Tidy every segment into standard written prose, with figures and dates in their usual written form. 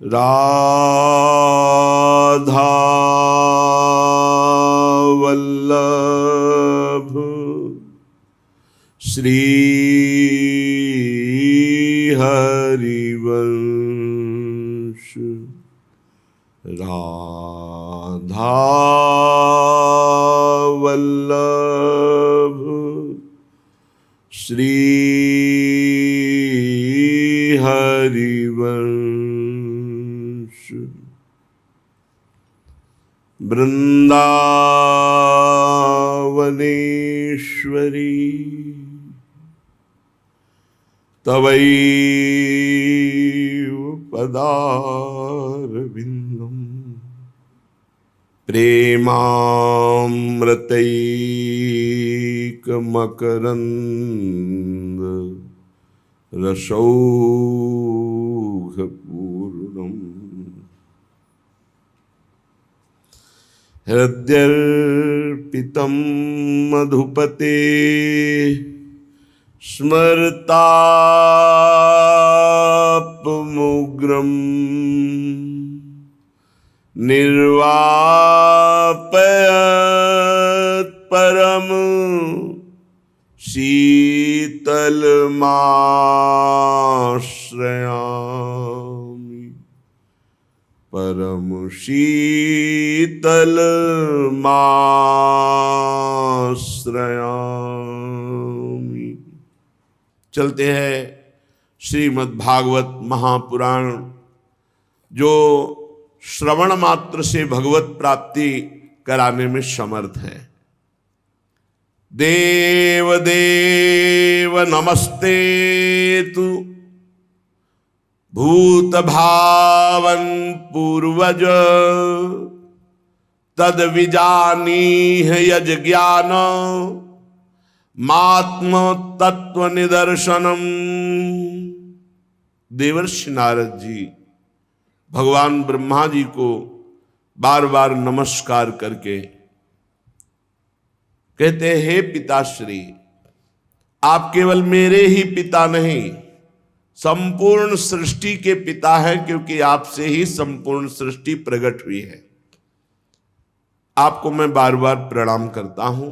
राधा वल्लभ श्री हरिवंश राधा वल्लभ श्री हरिवंश वृंदावनेश्वरी तवैव पदारविंदम प्रेमामृतैकमकरंद रसौघपूर्णम् हृद्यर्पितं मधुपते स्मरतापमुग्रं निर्वापयत् परम शीतलमाश्रयामि परम शीतलमाश्रयामि। चलते हैं श्रीमद् भागवत महापुराण, जो श्रवण मात्र से भगवत प्राप्ति कराने में समर्थ है। देव देव नमस्ते तु भूत भावन पूर्वज तद विजानीह यज ज्ञान मात्म तत्व निदर्शनम। देवर्षि नारद जी भगवान ब्रह्मा जी को बार बार नमस्कार करके कहते हैं, हे पिताश्री, आप केवल मेरे ही पिता नहीं, संपूर्ण सृष्टि के पिता हैं, क्योंकि आपसे ही संपूर्ण सृष्टि प्रकट हुई है। आपको मैं बार बार प्रणाम करता हूं।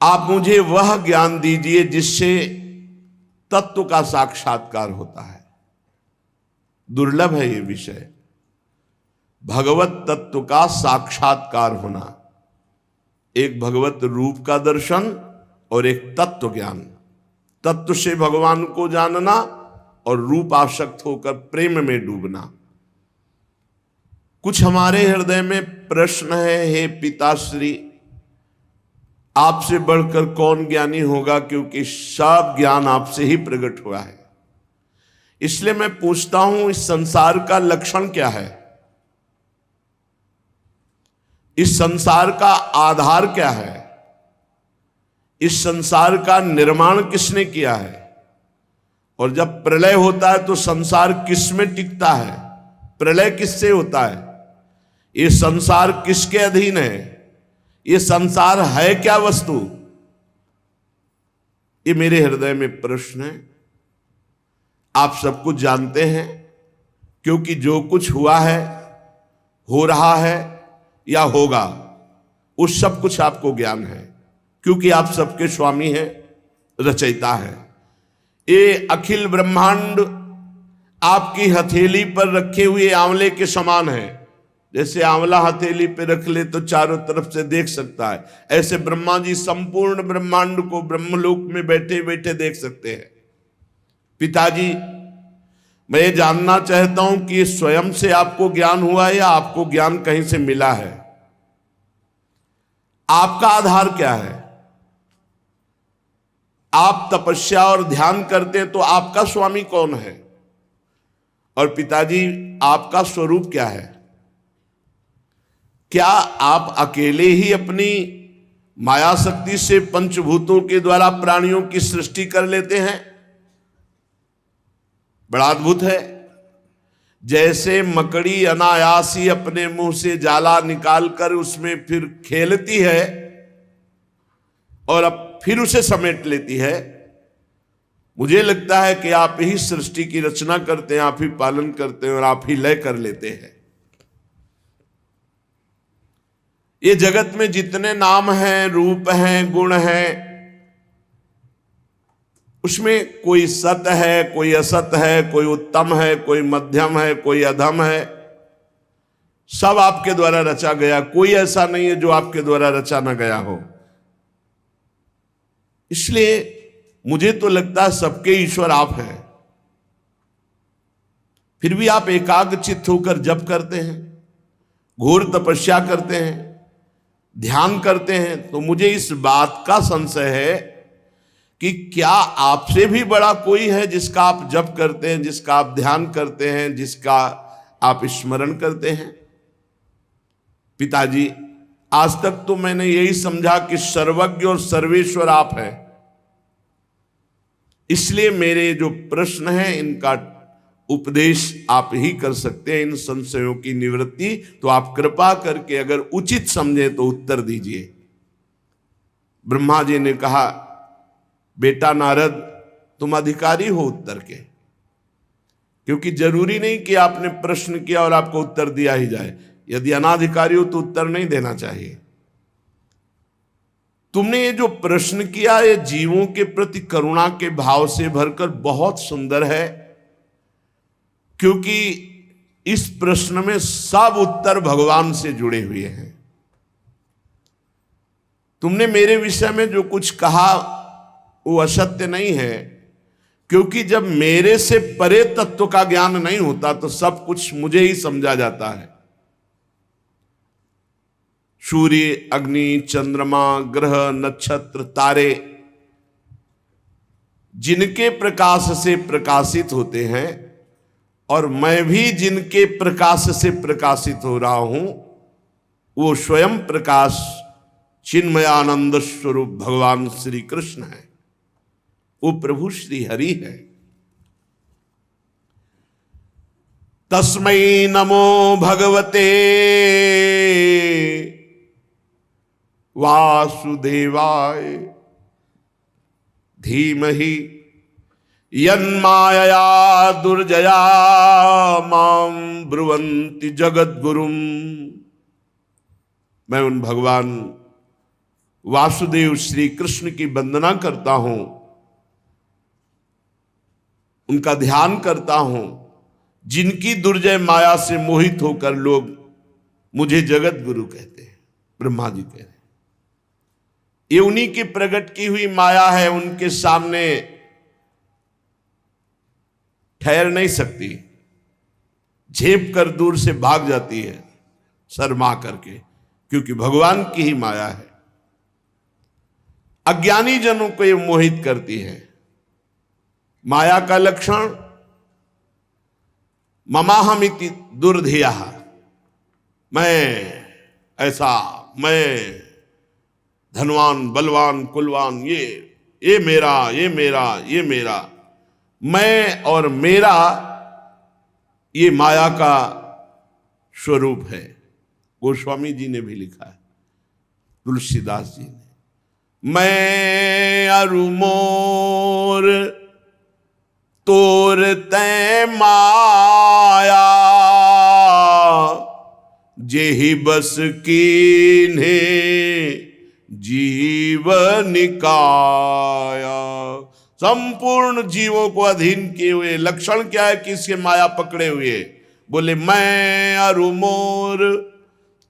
आप मुझे वह ज्ञान दीजिए जिससे तत्व का साक्षात्कार होता है। दुर्लभ है ये विषय, भगवत तत्व का साक्षात्कार होना। एक भगवत रूप का दर्शन और एक तत्व ज्ञान। तत्व से भगवान को जानना और रूप आसक्त होकर प्रेम में डूबना। कुछ हमारे हृदय में प्रश्न है, हे पिताश्री, आपसे बढ़कर कौन ज्ञानी होगा, क्योंकि सब ज्ञान आपसे ही प्रकट हुआ है। इसलिए मैं पूछता हूं, इस संसार का लक्षण क्या है? इस संसार का आधार क्या है? इस संसार का निर्माण किसने किया है? और जब प्रलय होता है तो संसार किस में टिकता है? प्रलय किससे होता है? ये संसार किसके अधीन है? ये संसार है क्या वस्तु? ये मेरे हृदय में प्रश्न है। आप सब कुछ जानते हैं, क्योंकि जो कुछ हुआ है, हो रहा है या होगा, उस सब कुछ आपको ज्ञान है, क्योंकि आप सबके स्वामी हैं, रचयिता हैं। ये अखिल ब्रह्मांड आपकी हथेली पर रखे हुए आंवले के समान है। जैसे आंवला हथेली पे रख ले तो चारों तरफ से देख सकता है, ऐसे ब्रह्मा जी संपूर्ण ब्रह्मांड को ब्रह्मलोक में बैठे बैठे देख सकते हैं। पिताजी, मैं ये जानना चाहता हूं कि ये स्वयं से आपको ज्ञान हुआ है या आपको ज्ञान कहीं से मिला है? आपका आधार क्या है? आप तपस्या और ध्यान करते हैं तो आपका स्वामी कौन है? और पिताजी, आपका स्वरूप क्या है? क्या आप अकेले ही अपनी माया शक्ति से पंचभूतों के द्वारा प्राणियों की सृष्टि कर लेते हैं? बड़ा अद्भुत है। जैसे मकड़ी अनायासी अपने मुंह से जाला निकालकर उसमें फिर खेलती है और अब फिर उसे समेट लेती है, मुझे लगता है कि आप ही सृष्टि की रचना करते हैं, आप ही पालन करते हैं और आप ही लय कर लेते हैं। ये जगत में जितने नाम हैं, रूप हैं, गुण हैं, उसमें कोई सत है, कोई असत है, कोई उत्तम है, कोई मध्यम है, कोई अधम है। सब आपके द्वारा रचा गया, कोई ऐसा नहीं है जो आपके द्वारा रचा ना गया हो। इसलिए मुझे तो लगता है सबके ईश्वर आप हैं। फिर भी आप एकाग्रचित्त होकर जप करते हैं, घोर तपस्या करते हैं, ध्यान करते हैं। तो मुझे इस बात का संशय है कि क्या आपसे भी बड़ा कोई है जिसका आप जप करते हैं, जिसका आप ध्यान करते हैं, जिसका आप स्मरण करते हैं? पिताजी, आज तक तो मैंने यही समझा कि सर्वज्ञ और सर्वेश्वर आप हैं। इसलिए मेरे जो प्रश्न हैं इनका उपदेश आप ही कर सकते हैं, इन संशयों की निवृत्ति। तो आप कृपा करके अगर उचित समझें तो उत्तर दीजिए। ब्रह्मा जी ने कहा, बेटा नारद, तुम अधिकारी हो उत्तर के, क्योंकि जरूरी नहीं कि आपने प्रश्न किया और आपको उत्तर दिया ही जाए। यदि अनाधिकारी हो तो उत्तर नहीं देना चाहिए। तुमने ये जो प्रश्न किया, ये जीवों के प्रति करुणा के भाव से भरकर बहुत सुंदर है, क्योंकि इस प्रश्न में सब उत्तर भगवान से जुड़े हुए हैं। तुमने मेरे विषय में जो कुछ कहा वो असत्य नहीं है, क्योंकि जब मेरे से परे तत्व का ज्ञान नहीं होता तो सब कुछ मुझे ही समझा जाता है। सूर्य, अग्नि, चंद्रमा, ग्रह, नक्षत्र, तारे जिनके प्रकाश से प्रकाशित होते हैं और मैं भी जिनके प्रकाश से प्रकाशित हो रहा हूं, वो स्वयं प्रकाश चिन्मयानंद स्वरूप भगवान श्री कृष्ण है, वो प्रभु श्री हरि है। तस्मै नमो भगवते वासुदेवाय धीमहि यन्मायया दुर्जया मां ब्रुवन्ति जगद्गुरुम्। मैं उन भगवान वासुदेव श्री कृष्ण की वंदना करता हूं, उनका ध्यान करता हूं, जिनकी दुर्जय माया से मोहित होकर लोग मुझे जगत गुरु कहते हैं। ब्रह्मा जी कह रहे हैं ये उन्हीं की प्रकट की हुई माया है, उनके सामने ठहर नहीं सकती, झेप कर दूर से भाग जाती है शर्मा करके, क्योंकि भगवान की ही माया है। अज्ञानी जनों को ये मोहित करती है। माया का लक्षण ममाहमिति दुर्धिया, मैं ऐसा, मैं धनवान, बलवान, कुलवान, ये मेरा, ये मेरा, ये मेरा। मैं और मेरा ये माया का स्वरूप है। गोस्वामी जी ने भी लिखा है, तुलसीदास जी ने। मैं अरु मोर तोर तै माया, जेहि बस कीन्हे जीवन काया। संपूर्ण जीवों को अधीन किए हुए। लक्षण क्या है कि इसके माया पकड़े हुए? बोले मैं अरु मोर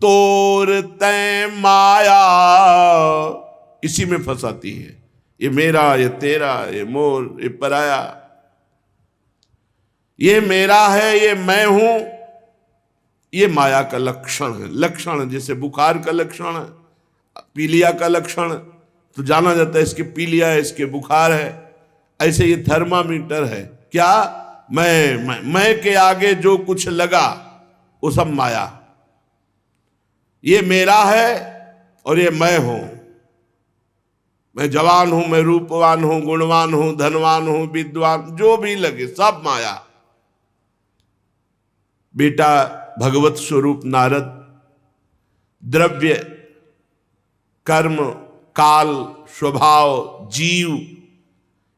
तोर तै माया, इसी में फंसाती है। ये मेरा, ये तेरा, ये मोर, ये पराया, ये मेरा है, ये मैं हूं, ये माया का लक्षण है। लक्षण जैसे बुखार का लक्षण है, पीलिया का लक्षण तो जाना जाता है इसके पीलिया है, इसके बुखार है। ऐसे ये थर्मामीटर है। क्या? मैं के आगे जो कुछ लगा वो सब माया। ये मेरा है और ये मैं हूं। मैं जवान हूं, मैं रूपवान हूं, गुणवान हूं, धनवान हूं, विद्वान, जो भी लगे सब माया। बेटा भगवत स्वरूप नारद, द्रव्य, कर्म, काल, स्वभाव, जीव,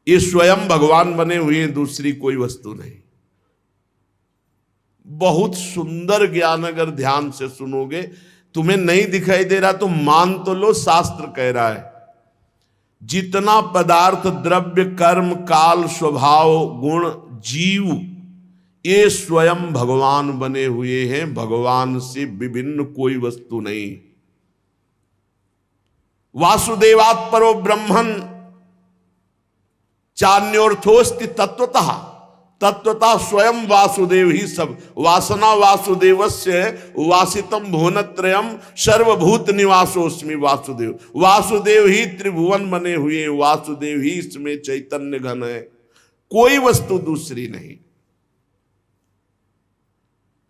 ये स्वयं भगवान बने हुए हैं, दूसरी कोई वस्तु नहीं। बहुत सुंदर ज्ञान, अगर ध्यान से सुनोगे, तुम्हें नहीं दिखाई दे रहा तो मान तो लो, शास्त्र कह रहा है जितना पदार्थ, द्रव्य, कर्म, काल, स्वभाव, गुण, जीव, ये स्वयं भगवान बने हुए हैं, भगवान से विभिन्न कोई वस्तु नहीं। वासुदेवात् परो ब्रह्मन् चान्योर्थोस्ति तत्वतः, तत्वतः स्वयं वासुदेव ही सब। वासना वासुदेवस्य वासितम भुवनत्रयम सर्वभूत निवासोस्मि वासुदेव। वासुदेव ही त्रिभुवन बने हुए, वासुदेव ही इसमें चैतन्य घन है, कोई वस्तु दूसरी नहीं।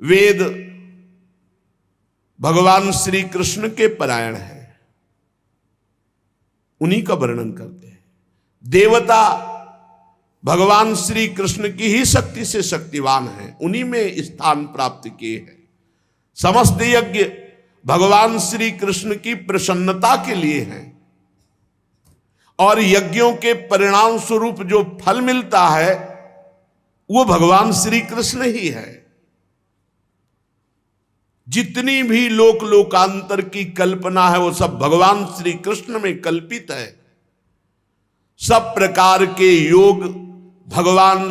वेद भगवान श्री कृष्ण के परायण है, उन्हीं का वर्णन करते हैं। देवता भगवान श्री कृष्ण की ही शक्ति से शक्तिवान है, उन्हीं में स्थान प्राप्त किए हैं। समस्त यज्ञ भगवान श्री कृष्ण की प्रसन्नता के लिए हैं, और यज्ञों के परिणाम स्वरूप जो फल मिलता है वो भगवान श्री कृष्ण ही है। जितनी भी लोक लोकांतर की कल्पना है वो सब भगवान श्री कृष्ण में कल्पित है। सब प्रकार के योग भगवान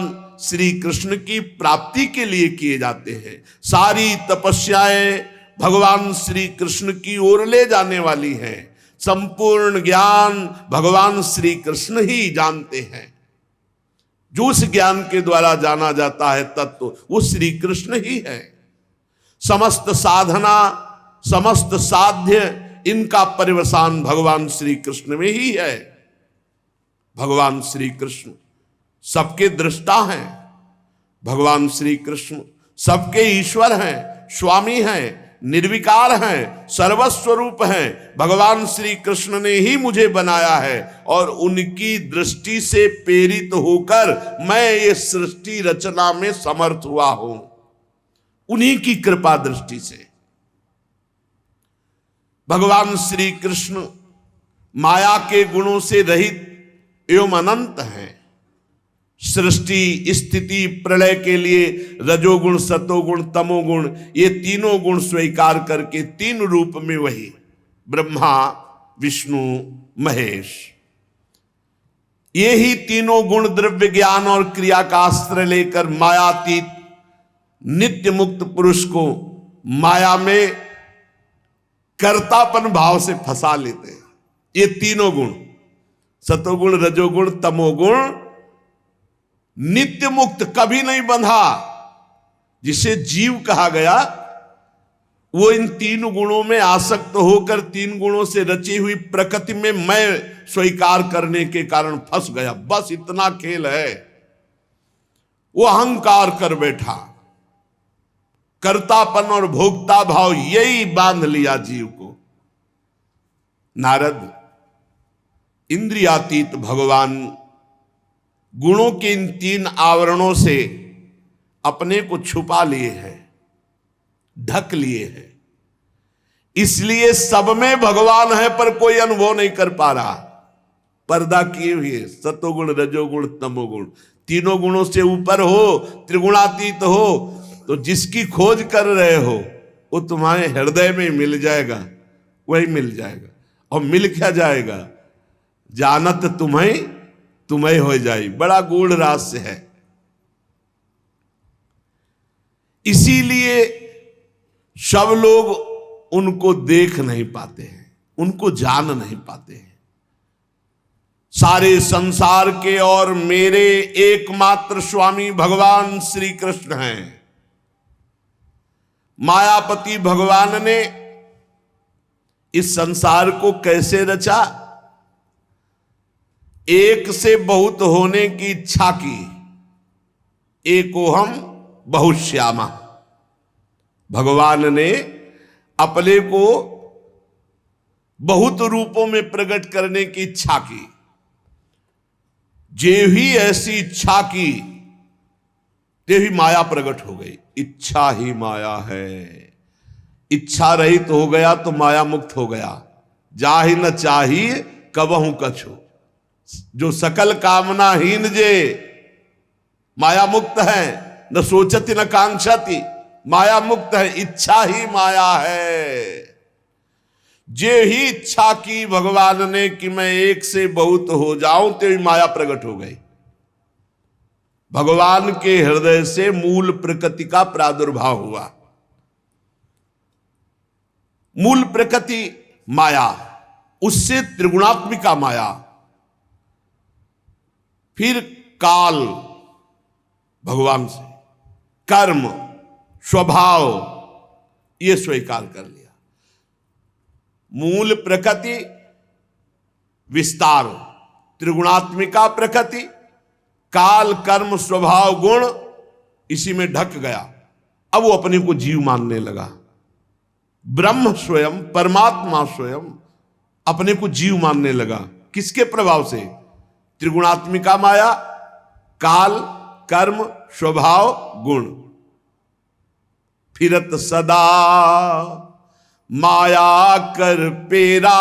श्री कृष्ण की प्राप्ति के लिए किए जाते हैं। सारी तपस्याएं भगवान श्री कृष्ण की ओर ले जाने वाली हैं। संपूर्ण ज्ञान भगवान श्री कृष्ण ही जानते हैं। जो उस ज्ञान के द्वारा जाना जाता है तत्व, वो श्री कृष्ण ही है। समस्त साधना, समस्त साध्य, इनका परिवसान भगवान श्री कृष्ण में ही है। भगवान श्री कृष्ण सबके दृष्टा हैं, भगवान श्री कृष्ण सबके ईश्वर हैं, स्वामी हैं, निर्विकार हैं, सर्वस्वरूप हैं। भगवान श्री कृष्ण ने ही मुझे बनाया है और उनकी दृष्टि से प्रेरित होकर मैं ये सृष्टि रचना में समर्थ हुआ हूं, उन्हीं की कृपा दृष्टि से। भगवान श्री कृष्ण माया के गुणों से रहित एवं अनंत हैं। सृष्टि, स्थिति, प्रलय के लिए रजोगुण, सतोगुण, तमोगुण, ये तीनों गुण स्वीकार करके तीन रूप में वही ब्रह्मा, विष्णु, महेश, ये ही तीनों गुण द्रव्य, ज्ञान और क्रिया का आश्रय लेकर मायातीत नित्य मुक्त पुरुष को माया में कर्तापन भाव से फंसा लेते हैं। ये तीनों गुण, सतोगुण, रजोगुण, तमोगुण, नित्य मुक्त, कभी नहीं बंधा, जिसे जीव कहा गया, वो इन तीन गुणों में आसक्त होकर तीन गुणों से रची हुई प्रकृति में मैं स्वीकार करने के कारण फंस गया। बस इतना खेल है। वो अहंकार कर बैठा, कर्तापन और भोक्ता भाव यही बांध लिया जीव को। नारद इंद्रियातीत भगवान गुणों के इन तीन आवरणों से अपने को छुपा लिए हैं, ढक लिए हैं। इसलिए सब में भगवान है पर कोई अनुभव नहीं कर पा रहा। पर्दा किए हुए सतोगुण, रजोगुण, तमोगुण, तीनों गुणों से ऊपर हो, त्रिगुणातीत हो, तो जिसकी खोज कर रहे हो वो तुम्हारे हृदय में मिल जाएगा, वही मिल जाएगा। और मिल क्या जाएगा? जानत तुम्हें तुम्हें हो जाए। बड़ा गूढ़ रहस्य है। इसीलिए सब लोग उनको देख नहीं पाते हैं, उनको जान नहीं पाते हैं। सारे संसार के और मेरे एकमात्र स्वामी भगवान श्री कृष्ण हैं। मायापति भगवान ने इस संसार को कैसे रचा? एक से बहुत होने की इच्छा की। एकोहम बहुश्यामा। भगवान ने अपने को बहुत रूपों में प्रकट करने की इच्छा की। जे ही ऐसी इच्छा की ते ही माया प्रकट हो गई। इच्छा ही माया है। इच्छा रहित हो गया तो माया मुक्त हो गया। जा ही न चाहिए कबहू कछु। जो सकल कामनाहीन जे माया मुक्त है, न सोचती न कांक्षती, माया मुक्त है, इच्छा ही माया है। जे ही इच्छा की भगवान ने कि मैं एक से बहुत हो जाऊं, तेरी माया प्रकट हो गई। भगवान के हृदय से मूल प्रकृति का प्रादुर्भाव हुआ। मूल प्रकृति माया, उससे त्रिगुणात्मिका माया, फिर काल भगवान से, कर्म, स्वभाव, ये स्वीकार कर लिया। मूल प्रकृति, विस्तार, त्रिगुणात्मिका प्रकृति, काल, कर्म, स्वभाव, गुण, इसी में ढक गया। अब वो अपने को जीव मानने लगा। ब्रह्म स्वयं, परमात्मा स्वयं अपने को जीव मानने लगा। किसके प्रभाव से? त्रिगुणात्मिका माया, काल, कर्म, स्वभाव, गुण। फिरत सदा माया कर पेरा,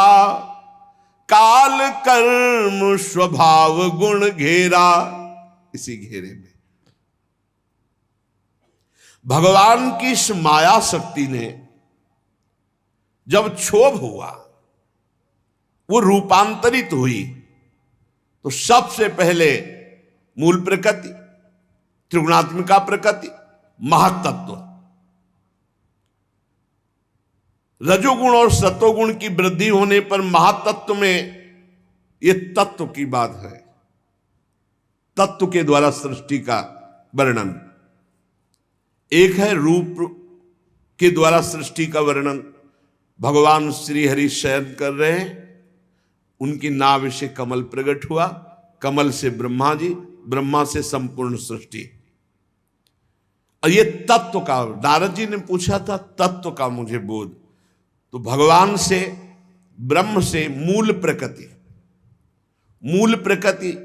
काल, कर्म, स्वभाव, गुण घेरा। इसी घेरे में भगवान की इस माया शक्ति ने जब क्षोभ हुआ, वो रूपांतरित हुई, तो सबसे पहले मूल प्रकृति, त्रिगुणात्मिका प्रकृति, महातत्व, रजोगुण और सतोगुण की वृद्धि होने पर महातत्व में, ये तत्व की बात है। तत्व के द्वारा सृष्टि का वर्णन। एक है रूप के द्वारा सृष्टि का वर्णन। भगवान श्री हरि शयन कर रहे हैं, उनकी नाभि से कमल प्रकट हुआ, कमल से ब्रह्मा जी, ब्रह्मा से संपूर्ण सृष्टि। और ये तत्व का, नारद जी ने पूछा था तत्व का मुझे बोध, तो भगवान से, ब्रह्म से मूल प्रकृति, मूल प्रकृति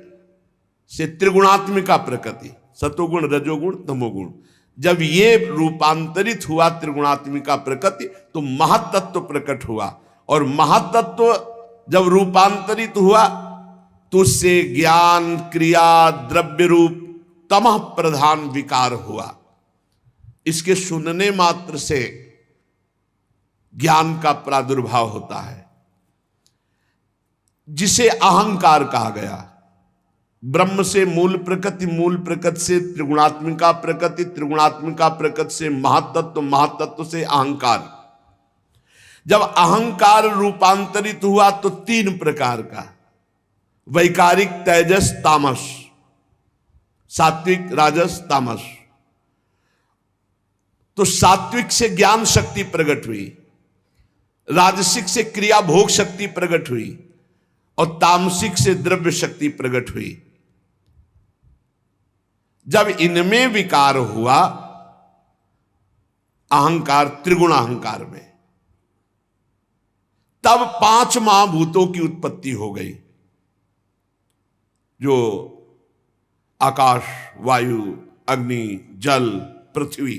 से त्रिगुणात्मिका प्रकृति, सतोगुण, रजोगुण, तमोगुण, जब ये रूपांतरित हुआ त्रिगुणात्मिका प्रकृति, तो महातत्व प्रकट हुआ। और महातत्व जब रूपांतरित हुआ तो उससे ज्ञान, क्रिया, द्रव्य रूप तमः प्रधान विकार हुआ। इसके सुनने मात्र से ज्ञान का प्रादुर्भाव होता है, जिसे अहंकार कहा गया। ब्रह्म से मूल प्रकृति, मूल प्रकृति से त्रिगुणात्मिका प्रकृति, त्रिगुणात्मिका प्रकृति से महातत्व, महातत्व से अहंकार। जब अहंकार रूपांतरित हुआ तो तीन प्रकार का, वैकारिक, तेजस, तामस, सात्विक, राजस, तामस। तो सात्विक से ज्ञान शक्ति प्रकट हुई, राजसिक से क्रिया भोग शक्ति प्रकट हुई, और तामसिक से द्रव्य शक्ति प्रकट हुई। जब इनमें विकार हुआ, अहंकार, त्रिगुण अहंकार में, तब पांच महाभूतों की उत्पत्ति हो गई, जो आकाश, वायु, अग्नि, जल, पृथ्वी,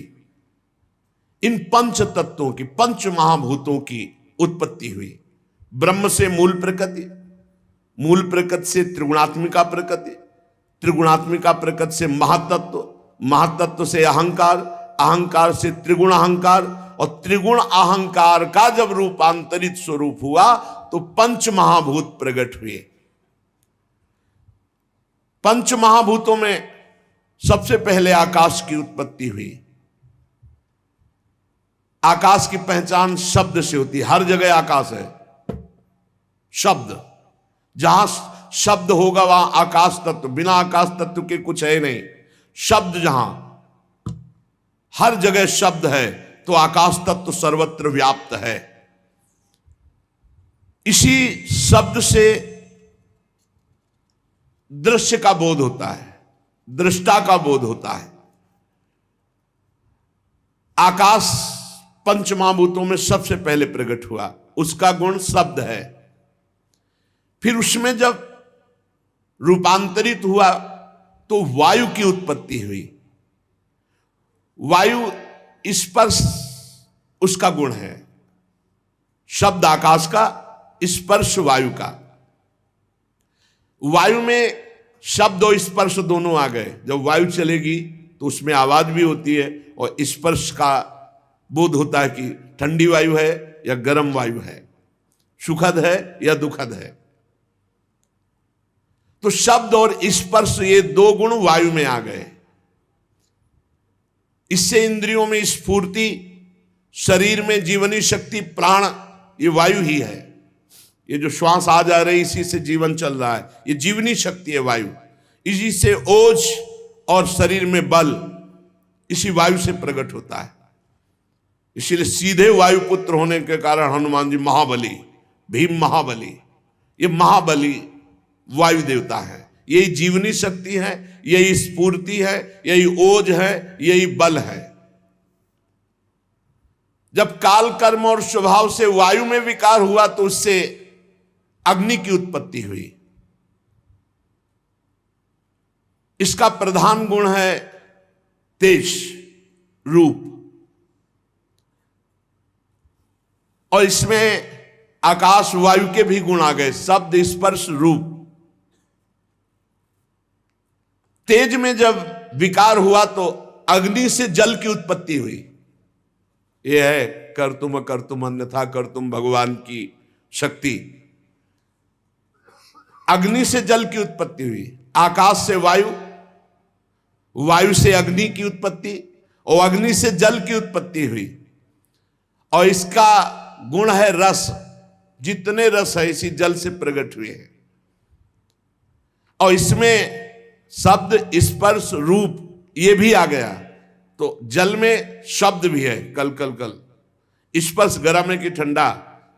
इन पंच तत्वों की, पंच महाभूतों की उत्पत्ति हुई। ब्रह्म से मूल प्रकृति, मूल प्रकृति से त्रिगुणात्मिका प्रकृति, त्रिगुणात्मिका प्रकृति से महातत्व, महातत्व से अहंकार, अहंकार से त्रिगुण अहंकार, और त्रिगुण अहंकार का जब रूपांतरित स्वरूप हुआ तो पंच महाभूत प्रकट हुए। पंच महाभूतों में सबसे पहले आकाश की उत्पत्ति हुई। आकाश की पहचान शब्द से होती है, हर जगह आकाश है। शब्द, जहां शब्द होगा वहां आकाश तत्व, बिना आकाश तत्व के कुछ है नहीं। शब्द जहां, हर जगह शब्द है, तो आकाश तत्व सर्वत्र व्याप्त है। इसी शब्द से दृश्य का बोध होता है, दृष्टा का बोध होता है। आकाश पंच महाभूतों में सबसे पहले प्रकट हुआ, उसका गुण शब्द है। फिर उसमें जब रूपांतरित हुआ तो वायु की उत्पत्ति हुई। वायु स्पर्श उसका गुण है, शब्द आकाश का, स्पर्श वायु का। वायु में शब्द और स्पर्श दोनों आ गए। जब वायु चलेगी तो उसमें आवाज भी होती है और स्पर्श का बोध होता है कि ठंडी वायु है या गर्म वायु है, सुखद है या दुखद है। तो शब्द और स्पर्श ये दो गुण वायु में आ गए। इससे इंद्रियों में स्फूर्ति, शरीर में जीवनी शक्ति, प्राण, ये वायु ही है। ये जो श्वास आ जा रही, इसी से जीवन चल रहा है, ये जीवनी शक्ति है वायु। इसी से ओज और शरीर में बल इसी वायु से प्रकट होता है। इसीलिए सीधे वायुपुत्र होने के कारण हनुमान जी महाबली, भीम महाबली, ये महाबली वायु देवता है। यही जीवनी शक्ति है, यही स्फूर्ति है, यही ओज है, यही बल है। जब काल कर्म और स्वभाव से वायु में विकार हुआ तो उससे अग्नि की उत्पत्ति हुई। इसका प्रधान गुण है तेज रूप, और इसमें आकाश वायु के भी गुण आ गए, शब्द स्पर्श रूप। तेज में जब विकार हुआ तो अग्नि से जल की उत्पत्ति हुई। यह है कर्तुम अकर्तुम अन्यथा कर्तुम भगवान की शक्ति। अग्नि से जल की उत्पत्ति हुई, आकाश से वायु, वायु से अग्नि की उत्पत्ति और अग्नि से जल की उत्पत्ति हुई। और इसका गुण है रस, जितने रस है इसी जल से प्रकट हुए हैं। और इसमें शब्द स्पर्श रूप ये भी आ गया। तो जल में शब्द भी है, कल कल कल, स्पर्श गर्म है कि ठंडा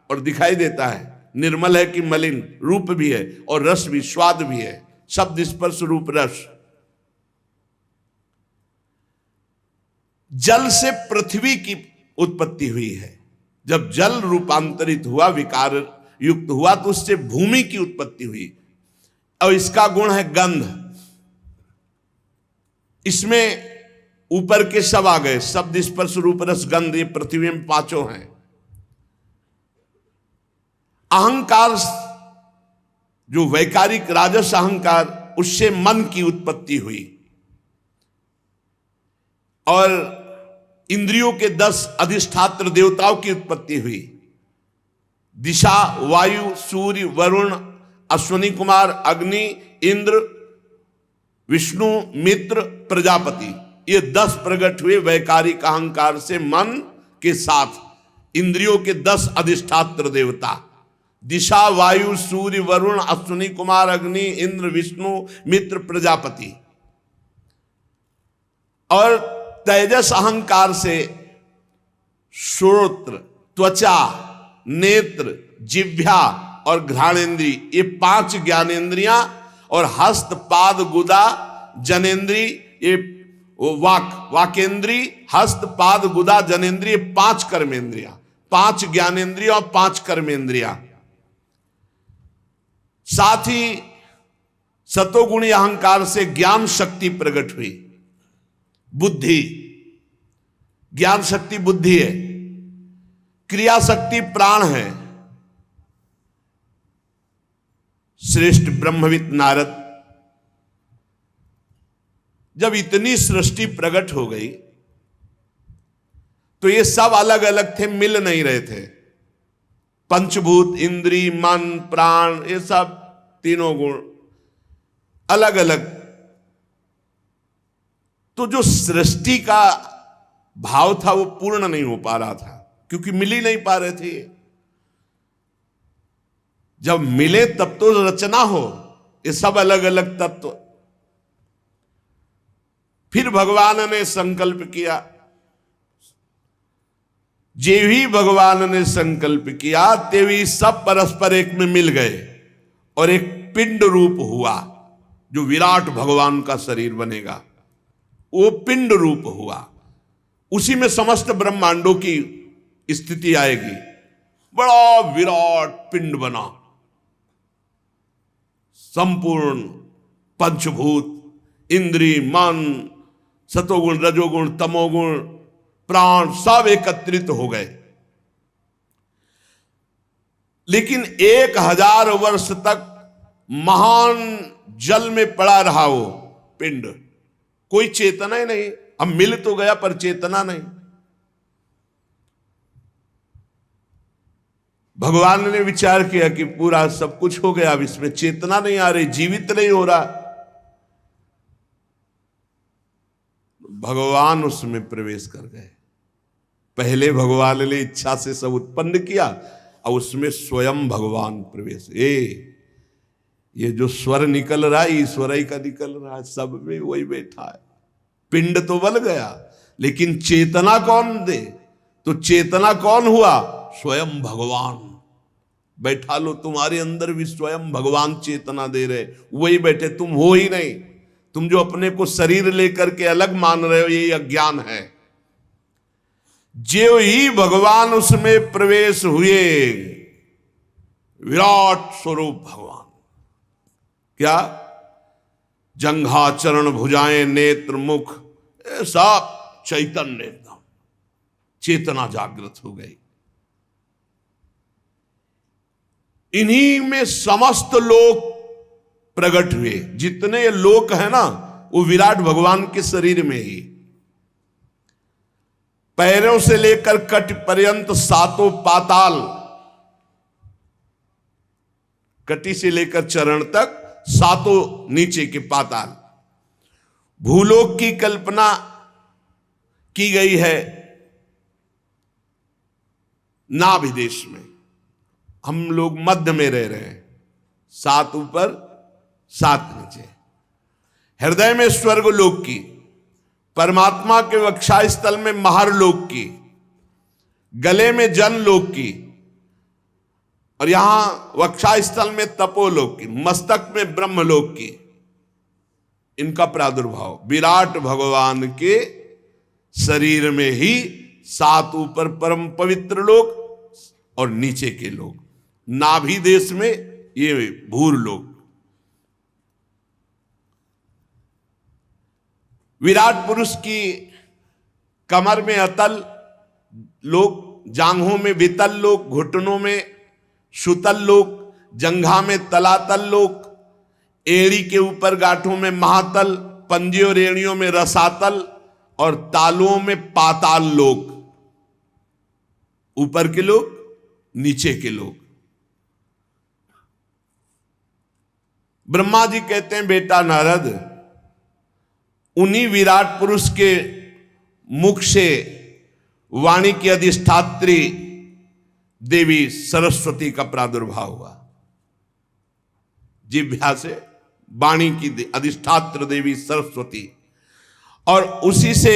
और दिखाई देता है, निर्मल है कि मलिन, रूप भी है और रस भी, स्वाद भी है। शब्द स्पर्श रूप रस। जल से पृथ्वी की उत्पत्ति हुई है। जब जल रूपांतरित हुआ, विकार युक्त हुआ, तो उससे भूमि की उत्पत्ति हुई। और इसका गुण है गंध। इसमें ऊपर के सब आ गए, शब्द स्पर्श रूप रस गंध, ये पृथ्वी में पांचों हैं। अहंकार, जो वैकारिक राजस अहंकार, उससे मन की उत्पत्ति हुई। और इंद्रियों के 10 अधिष्ठात्र देवताओं की उत्पत्ति हुई। दिशा, वायु, सूर्य, वरुण, अश्वनी कुमार, अग्नि, इंद्र, विष्णु, मित्र, प्रजापति, ये 10 प्रकट हुए वैकारिक अहंकार से मन के साथ। इंद्रियों के 10 अधिष्ठात्र देवता, दिशा, वायु, सूर्य, वरुण, अश्वनी कुमार, अग्नि, इंद्र, विष्णु, मित्र, प्रजापति। और तेजस अहंकार से श्रोत्र, त्वचा, नेत्र, जिह्वा और घ्राणेन्द्रिय, ये 5 ज्ञानेन्द्रियां, और हस्त, पाद, गुदा, जनेन्द्रिय, ये वाकेंद्री, हस्त, पाद, गुदा, जनेन्द्रिय, 5 कर्मेंद्रियां, 5 ज्ञानेन्द्रिया और 5 कर्मेंद्रिया। साथ ही सतोगुणी अहंकार से ज्ञान शक्ति प्रकट हुई। बुद्धि, ज्ञान शक्ति बुद्धि है, क्रिया शक्ति प्राण है। श्रेष्ठ ब्रह्मविद नारद, जब इतनी सृष्टि प्रकट हो गई तो ये सब अलग अलग थे, मिल नहीं रहे थे। पंचभूत, इंद्री, मन, प्राण, ये सब तीनों गुण अलग अलग। तो जो सृष्टि का भाव था वो पूर्ण नहीं हो पा रहा था, क्योंकि मिल ही नहीं पा रहे थे। जब मिले तब तो रचना हो, ये सब अलग अलग तत्व। फिर भगवान ने संकल्प किया, जे भी भगवान ने संकल्प किया ते भी सब परस्पर एक में मिल गए और एक पिंड रूप हुआ, जो विराट भगवान का शरीर बनेगा, वो पिंड रूप हुआ। उसी में समस्त ब्रह्मांडों की स्थिति आएगी। बड़ा विराट पिंड बना, संपूर्ण पंचभूत, इंद्री, मन, सतोगुण, रजोगुण, तमोगुण, प्राण सब एकत्रित हो गए। लेकिन 1000 वर्ष तक महान जल में पड़ा रहा वो पिंड, कोई चेतना ही नहीं। अब मिल तो गया पर चेतना नहीं। भगवान ने विचार किया कि पूरा सब कुछ हो गया, अब इसमें चेतना नहीं आ रही, जीवित नहीं हो रहा। भगवान उसमें प्रवेश कर गए। पहले भगवान ने इच्छा से सब उत्पन्न किया, और उसमें स्वयं भगवान प्रवेश। ये जो स्वर निकल रहा है ईश्वर ही का निकल रहा है, सब में वही बैठा है। पिंड तो बल गया, लेकिन चेतना कौन दे? तो चेतना कौन हुआ? स्वयं भगवान। बैठा लो, तुम्हारे अंदर भी स्वयं भगवान चेतना दे रहे, वही बैठे, तुम हो ही नहीं। तुम जो अपने को शरीर लेकर के अलग मान रहे हो, यही अज्ञान है। जो ही भगवान उसमें प्रवेश हुए, विराट स्वरूप भगवान। क्या? जंघा चरण भुजाएं नेत्र मुख, ऐसा चैतन्य, एकदम चेतना जागृत हो गई। इन्हीं में समस्त लोक प्रकट हुए। जितने लोक है ना, वो विराट भगवान के शरीर में ही। पैरों से लेकर कट पर्यंत सातों पाताल, कटी से लेकर चरण तक सातों नीचे के पाताल। भूलोक की कल्पना की गई है नाभि देश में। हम लोग मध्य में रह रहे हैं, सात ऊपर सात नीचे। हृदय में स्वर्ग लोक की, परमात्मा के वक्षा स्थल में महर लोक की, गले में जन लोक की, और यहां वक्षा स्थल में तपोलोक की, मस्तक में ब्रह्मलोक की। इनका प्रादुर्भाव विराट भगवान के शरीर में ही सात ऊपर परम पवित्र लोक और नीचे के लोक। नाभि देश में ये भूर लोक। विराट पुरुष की कमर में अतल लोक, जांघों में वितल लोक, घुटनों में सुतल लोक, जंघा में तलातल लोक, एड़ी के ऊपर गांठों में महातल, पंजे और एड़ियों में रसातल, और तालुओं में पाताल लोक। ऊपर के लोक, नीचे के लोक। ब्रह्मा जी कहते हैं, बेटा नारद, उन्हीं विराट पुरुष के मुख से वाणी की अधिष्ठात्री देवी सरस्वती का प्रादुर्भाव हुआ। जिह्वा से वाणी की अधिष्ठात्र देवी सरस्वती, और उसी से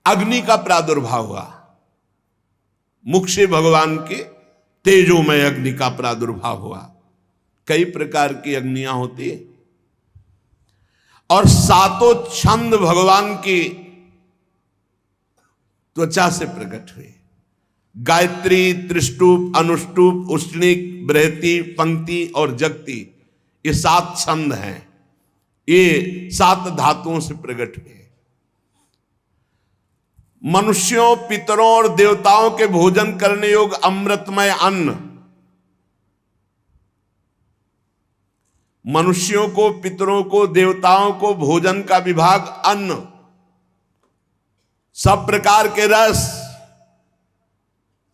अग्नि का प्रादुर्भाव हुआ। मुख से भगवान के तेजोमय अग्नि का प्रादुर्भाव हुआ। कई प्रकार की अग्नियां होती है, और सातों छंद भगवान की त्वचा से प्रकट हुए। गायत्री, त्रिष्टुप, अनुष्टुप, उष्णिक, बृहति, पंक्ति और जगति, ये सात छंद हैं। ये सात धातुओं से प्रकट हुए। मनुष्यों, पितरों और देवताओं के भोजन करने योग्य अमृतमय अन्न, मनुष्यों को, पितरों को, देवताओं को भोजन का विभाग अन्न, सब प्रकार के रस,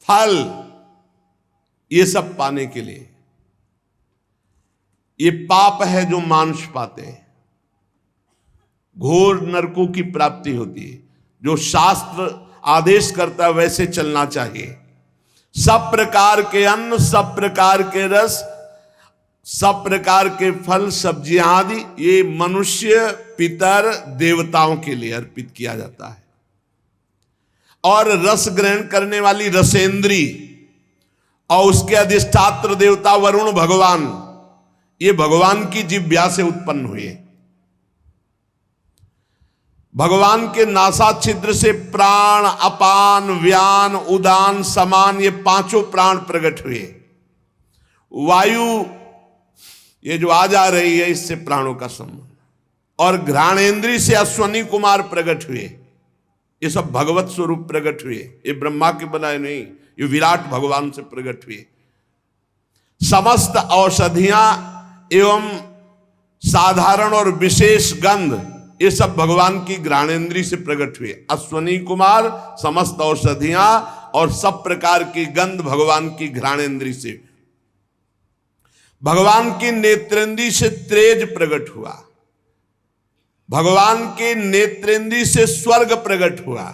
फल, ये सब पाने के लिए। ये पाप है जो मांस पाते हैं, घोर नरकों की प्राप्ति होती है। जो शास्त्र आदेश करता है वैसे चलना चाहिए। सब प्रकार के अन्न, सब प्रकार के रस, सब प्रकार के फल, सब्जियां आदि, ये मनुष्य, पितर, देवताओं के लिए अर्पित किया जाता है। और रस ग्रहण करने वाली रसेंद्री और उसके अधिष्ठात्र देवता वरुण भगवान, ये भगवान की जिह्वा से उत्पन्न हुए। भगवान के नासा छिद्र से प्राण, अपान, व्यान, उदान, समान, ये पांचों प्राण प्रकट हुए। वायु ये जो आ जा रही है, इससे प्राणों का संबंध। और घ्राणेन्द्री से अश्वनी कुमार प्रकट हुए। ये सब भगवत स्वरूप प्रकट हुए। ये ब्रह्मा के बनाए नहीं, ये विराट भगवान से प्रकट हुए। समस्त औषधियां एवं साधारण और विशेष गंध, ये सब भगवान की घ्राणेन्द्रिय से प्रकट हुए। अश्वनी कुमार, समस्त औषधियां और सब प्रकार की गंध भगवान की घ्राणेन्द्रिय से। भगवान की नेत्रेंद्रिय से तेज प्रकट हुआ, भगवान के नेत्रेंद्रिय से स्वर्ग प्रकट हुआ।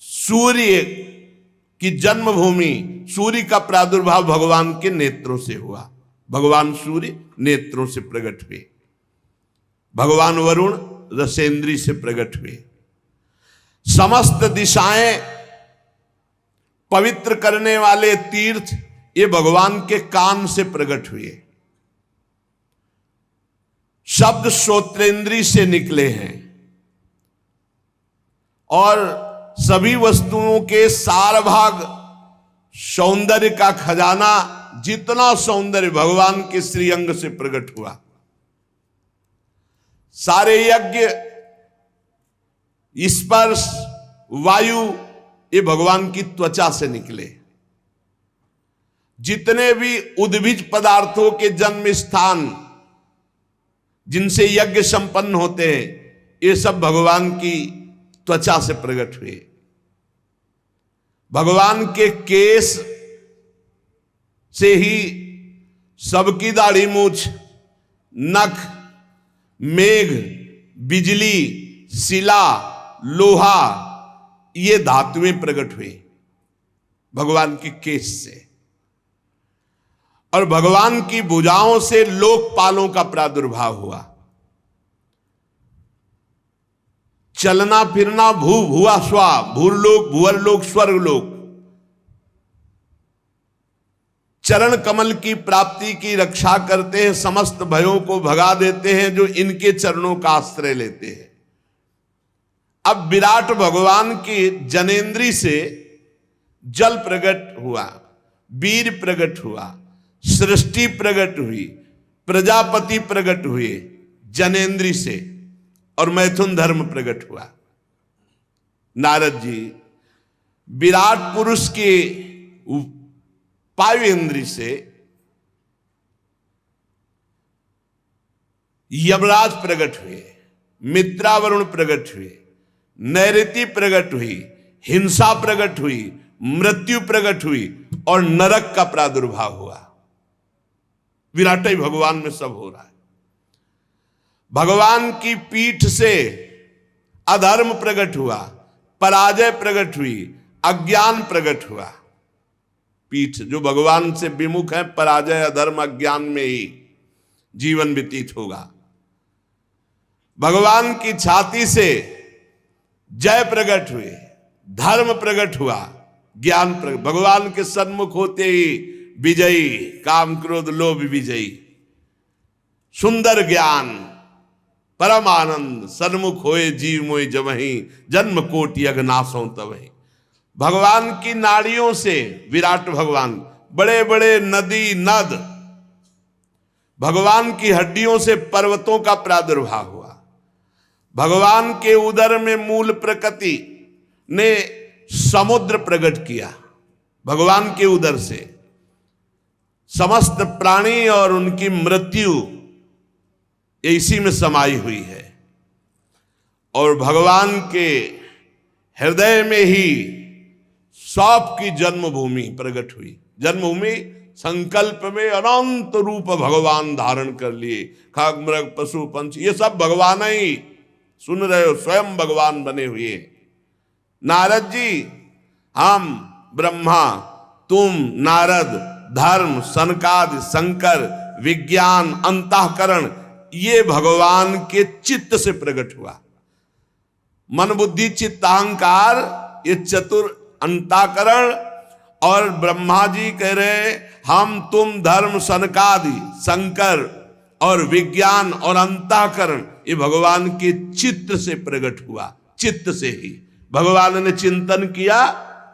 सूर्य की जन्मभूमि, सूर्य का प्रादुर्भाव भगवान के नेत्रों से हुआ, भगवान सूर्य नेत्रों से प्रकट हुए। भगवान वरुण रसेंद्रिय से प्रकट हुए। समस्त दिशाएं पवित्र करने वाले तीर्थ, ये भगवान के कान से प्रकट हुए। शब्द श्रोत्रेंद्रिय से निकले हैं और सभी वस्तुओं के सार भाग सौंदर्य का खजाना, जितना सौंदर्य भगवान के श्रीअंग से प्रकट हुआ। सारे यज्ञ, स्पर्श, वायु, ये भगवान की त्वचा से निकले। जितने भी उद्भिज पदार्थों के जन्म स्थान जिनसे यज्ञ संपन्न होते हैं, ये सब भगवान की त्वचा से प्रकट हुए। भगवान के केश से ही सबकी दाढ़ी मूछ, नख, मेघ, बिजली, शिला, लोहा, ये धातुएं प्रकट हुई भगवान के केश से। और भगवान की भुजाओं से लोकपालों का प्रादुर्भाव हुआ। चलना फिरना, भू भुआ स्वा, भूरलोक, भुवरलोक, स्वर्गलोक, चरण कमल की प्राप्ति की रक्षा करते हैं, समस्त भयों को भगा देते हैं जो इनके चरणों का आश्रय लेते हैं। अब विराट भगवान की जनेन्द्रिय से जल प्रकट हुआ, वीर प्रकट हुआ, सृष्टि प्रकट हुई, प्रजापति प्रकट हुए जनेन्द्रिय से, और मैथुन धर्म प्रकट हुआ। नारद जी विराट पुरुष के वायु इंद्रिय से यमराज प्रकट हुए, मित्रावरुण प्रकट हुए, नैऋति प्रकट हुई, हिंसा प्रकट हुई, मृत्यु प्रकट हुई और नरक का प्रादुर्भाव हुआ। विराट ही भगवान में सब हो रहा है। भगवान की पीठ से अधर्म प्रकट हुआ, पराजय प्रकट हुई, अज्ञान प्रकट हुआ। पीठ जो भगवान से विमुख है, पराजय, अधर्म, अज्ञान में ही जीवन व्यतीत होगा। भगवान की छाती से जय प्रकट हुए, धर्म प्रकट हुआ, ज्ञान प्रकट। भगवान के सन्मुख होते ही विजयी, काम क्रोध लोभ विजयी, सुंदर ज्ञान, परम आनंद, सन्मुख होए जीव मोय जबहि, जन्म कोटि अघनासों तबहि। भगवान की नाड़ियों से विराट भगवान, बड़े बड़े नदी नद, भगवान की हड्डियों से पर्वतों का प्रादुर्भाव हुआ। भगवान के उदर में मूल प्रकृति ने समुद्र प्रकट किया। भगवान के उदर से समस्त प्राणी और उनकी मृत्यु इसी में समाई हुई है। और भगवान के हृदय में ही सौंप की जन्मभूमि प्रकट हुई। जन्मभूमि संकल्प में अनंत रूप भगवान धारण कर लिए, खाक मृग पशु पंछी ये सब भगवान ही, सुन रहे हो, स्वयं भगवान बने हुए। नारद जी, हम ब्रह्मा, तुम नारद, धर्म, सनकादि, शंकर, विज्ञान, अंतःकरण, ये भगवान के चित्त से प्रकट हुआ। मन बुद्धि चित्त अहंकार, ये चतुर अंतःकरण। और ब्रह्मा जी कह रहे हम तुम धर्म, सनकादि, शंकर और विज्ञान और अंतःकरण, ये भगवान के चित्त से प्रकट हुआ। चित्त से ही भगवान ने चिंतन किया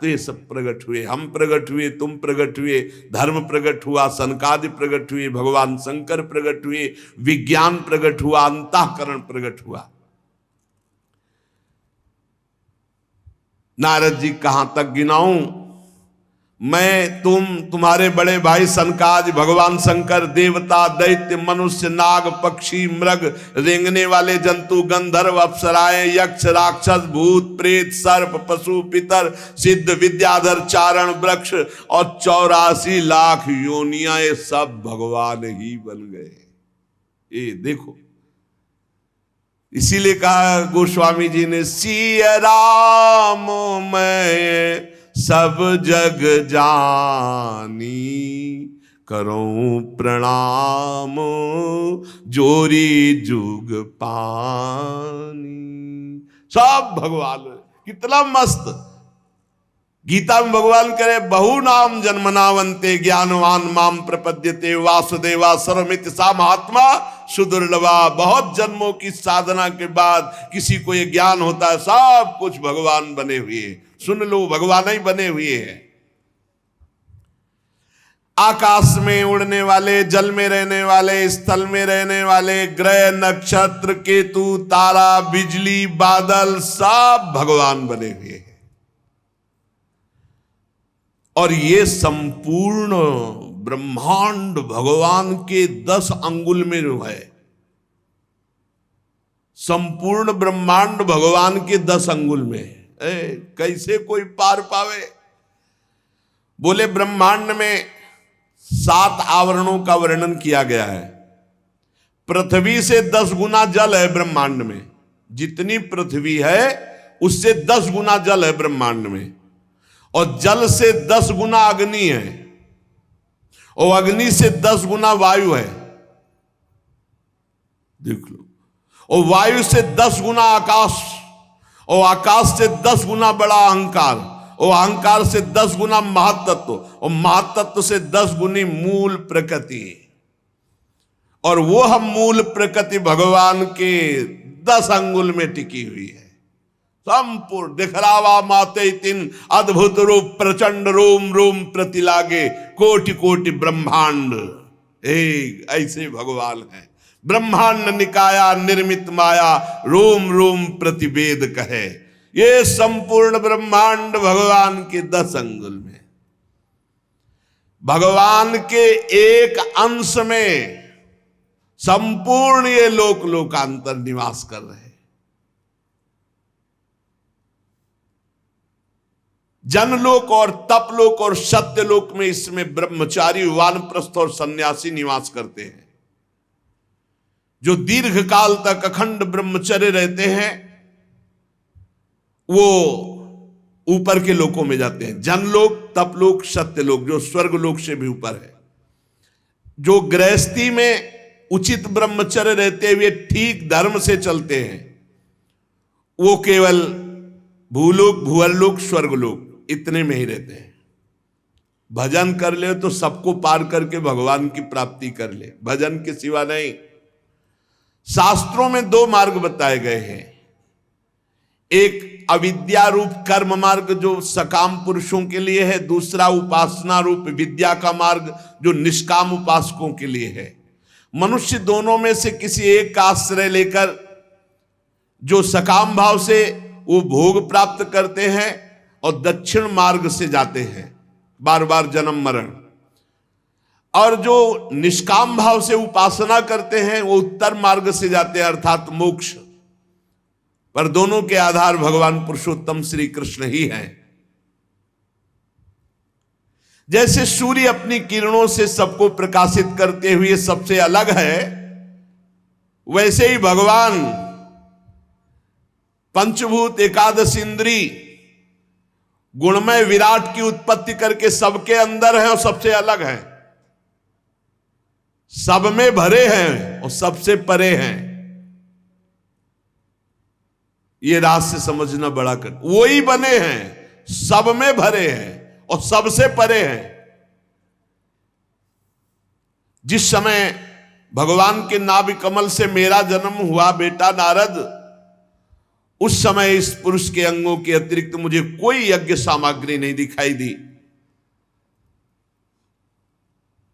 तो ये सब प्रकट हुए। हम प्रकट हुए, तुम प्रकट हुए, धर्म प्रकट हुआ, सनकादि प्रकट हुए, भगवान शंकर प्रकट हुए, विज्ञान प्रकट हुआ, अंतःकरण प्रकट हुआ। नारद जी कहां तक गिनाऊं? मैं तुम्हारे बड़े भाई सनकादि भगवान शंकर, देवता, दैत्य, मनुष्य, नाग, पक्षी, मृग, रेंगने वाले जंतु, गंधर्व, अप्सराएं, यक्ष, राक्षस, भूत, प्रेत, सर्प, पशु, पितर, सिद्ध, विद्याधर, चारण, वृक्ष और 84 लाख योनियां, ये सब भगवान ही बन गए। ये देखो, इसीलिए कहा गोस्वामी जी ने, सिया राम मैं सब जग जानी, करूं प्रणाम जोरी जुग पानी। सब भगवान, कितना मस्त। गीता में भगवान करे, बहु नाम जन्मनावंते ज्ञानवान माम प्रपद्यते वासुदेवा सर्वमित सा महात्मा सुदुर्लभा। बहुत जन्मों की साधना के बाद किसी को ये ज्ञान होता है, सब कुछ भगवान बने हुए हैं। सुन लो, भगवान ही बने हुए हैं। आकाश में उड़ने वाले, जल में रहने वाले, स्थल में रहने वाले, ग्रह, नक्षत्र, केतु, तारा, बिजली, बादल, सब भगवान बने हुए हैं। और ये संपूर्ण ब्रह्मांड भगवान के 10 अंगुल में जो है, संपूर्ण ब्रह्मांड भगवान के 10 अंगुल में। कैसे कोई पार पावे? बोले ब्रह्मांड में 7 आवरणों का वर्णन किया गया है। पृथ्वी से 10 गुना जल है ब्रह्मांड में। जितनी पृथ्वी है उससे 10 गुना जल है ब्रह्मांड में। और जल से 10 गुना अग्नि है, और अग्नि से 10 गुना वायु है। देख लो। और वायु से 10 गुना आकाश, और आकाश से 10 गुना बड़ा अहंकार, और अहंकार से 10 गुना महातत्व, और महातत्व से 10 गुनी मूल प्रकृति। और वो हम मूल प्रकृति भगवान के 10 अंगुल में टिकी हुई है। संपूर्ण दिखलावा माते तीन अद्भुत रूप प्रचंड रोम रोम प्रति लागे कोटि कोटि ब्रह्मांड। ऐसे भगवान है। ब्रह्मांड निकाया निर्मित माया रोम रोम प्रतिवेद कहे। ये संपूर्ण ब्रह्मांड भगवान के 10 अंगुल में। भगवान के एक अंश में संपूर्ण ये लोक लोकांतर निवास कर रहे हैं। जनलोक और तपलोक और सत्यलोक में इसमें ब्रह्मचारी, वानप्रस्थ और सन्यासी निवास करते हैं। जो दीर्घ काल तक अखंड ब्रह्मचर्य रहते हैं वो ऊपर के लोकों में जाते हैं। जनलोक, तपलोक, सत्यलोक, जो स्वर्गलोक से भी ऊपर है। जो गृहस्थी में उचित ब्रह्मचर्य रहते हुए ठीक धर्म से चलते हैं वो केवल भूलोक, भुवरलोक, स्वर्गलोक इतने में ही रहते हैं। भजन कर ले तो सबको पार करके भगवान की प्राप्ति कर ले, भजन के सिवा नहीं। शास्त्रों में 2 मार्ग बताए गए हैं। एक अविद्या रूप कर्म मार्ग जो सकाम पुरुषों के लिए है, दूसरा उपासना रूप विद्या का मार्ग जो निष्काम उपासकों के लिए है। मनुष्य दोनों में से किसी एक का आश्रय लेकर जो सकाम भाव से वो भोग प्राप्त करते हैं और दक्षिण मार्ग से जाते हैं, बार बार जन्म मरण। और जो निष्काम भाव से उपासना करते हैं वो उत्तर मार्ग से जाते हैं, अर्थात मोक्ष। पर दोनों के आधार भगवान पुरुषोत्तम श्री कृष्ण ही हैं। जैसे सूर्य अपनी किरणों से सबको प्रकाशित करते हुए सबसे अलग है, वैसे ही भगवान पंचभूत एकादश इंद्री गुणमय विराट की उत्पत्ति करके सबके अंदर है और सबसे अलग है। सब में भरे हैं और सबसे परे हैं। ये राज से समझना बड़ा कर। वो ही बने हैं, सब में भरे हैं और सबसे परे हैं। जिस समय भगवान के नाभि कमल से मेरा जन्म हुआ बेटा नारद, उस समय इस पुरुष के अंगों के अतिरिक्त मुझे कोई यज्ञ सामग्री नहीं दिखाई दी।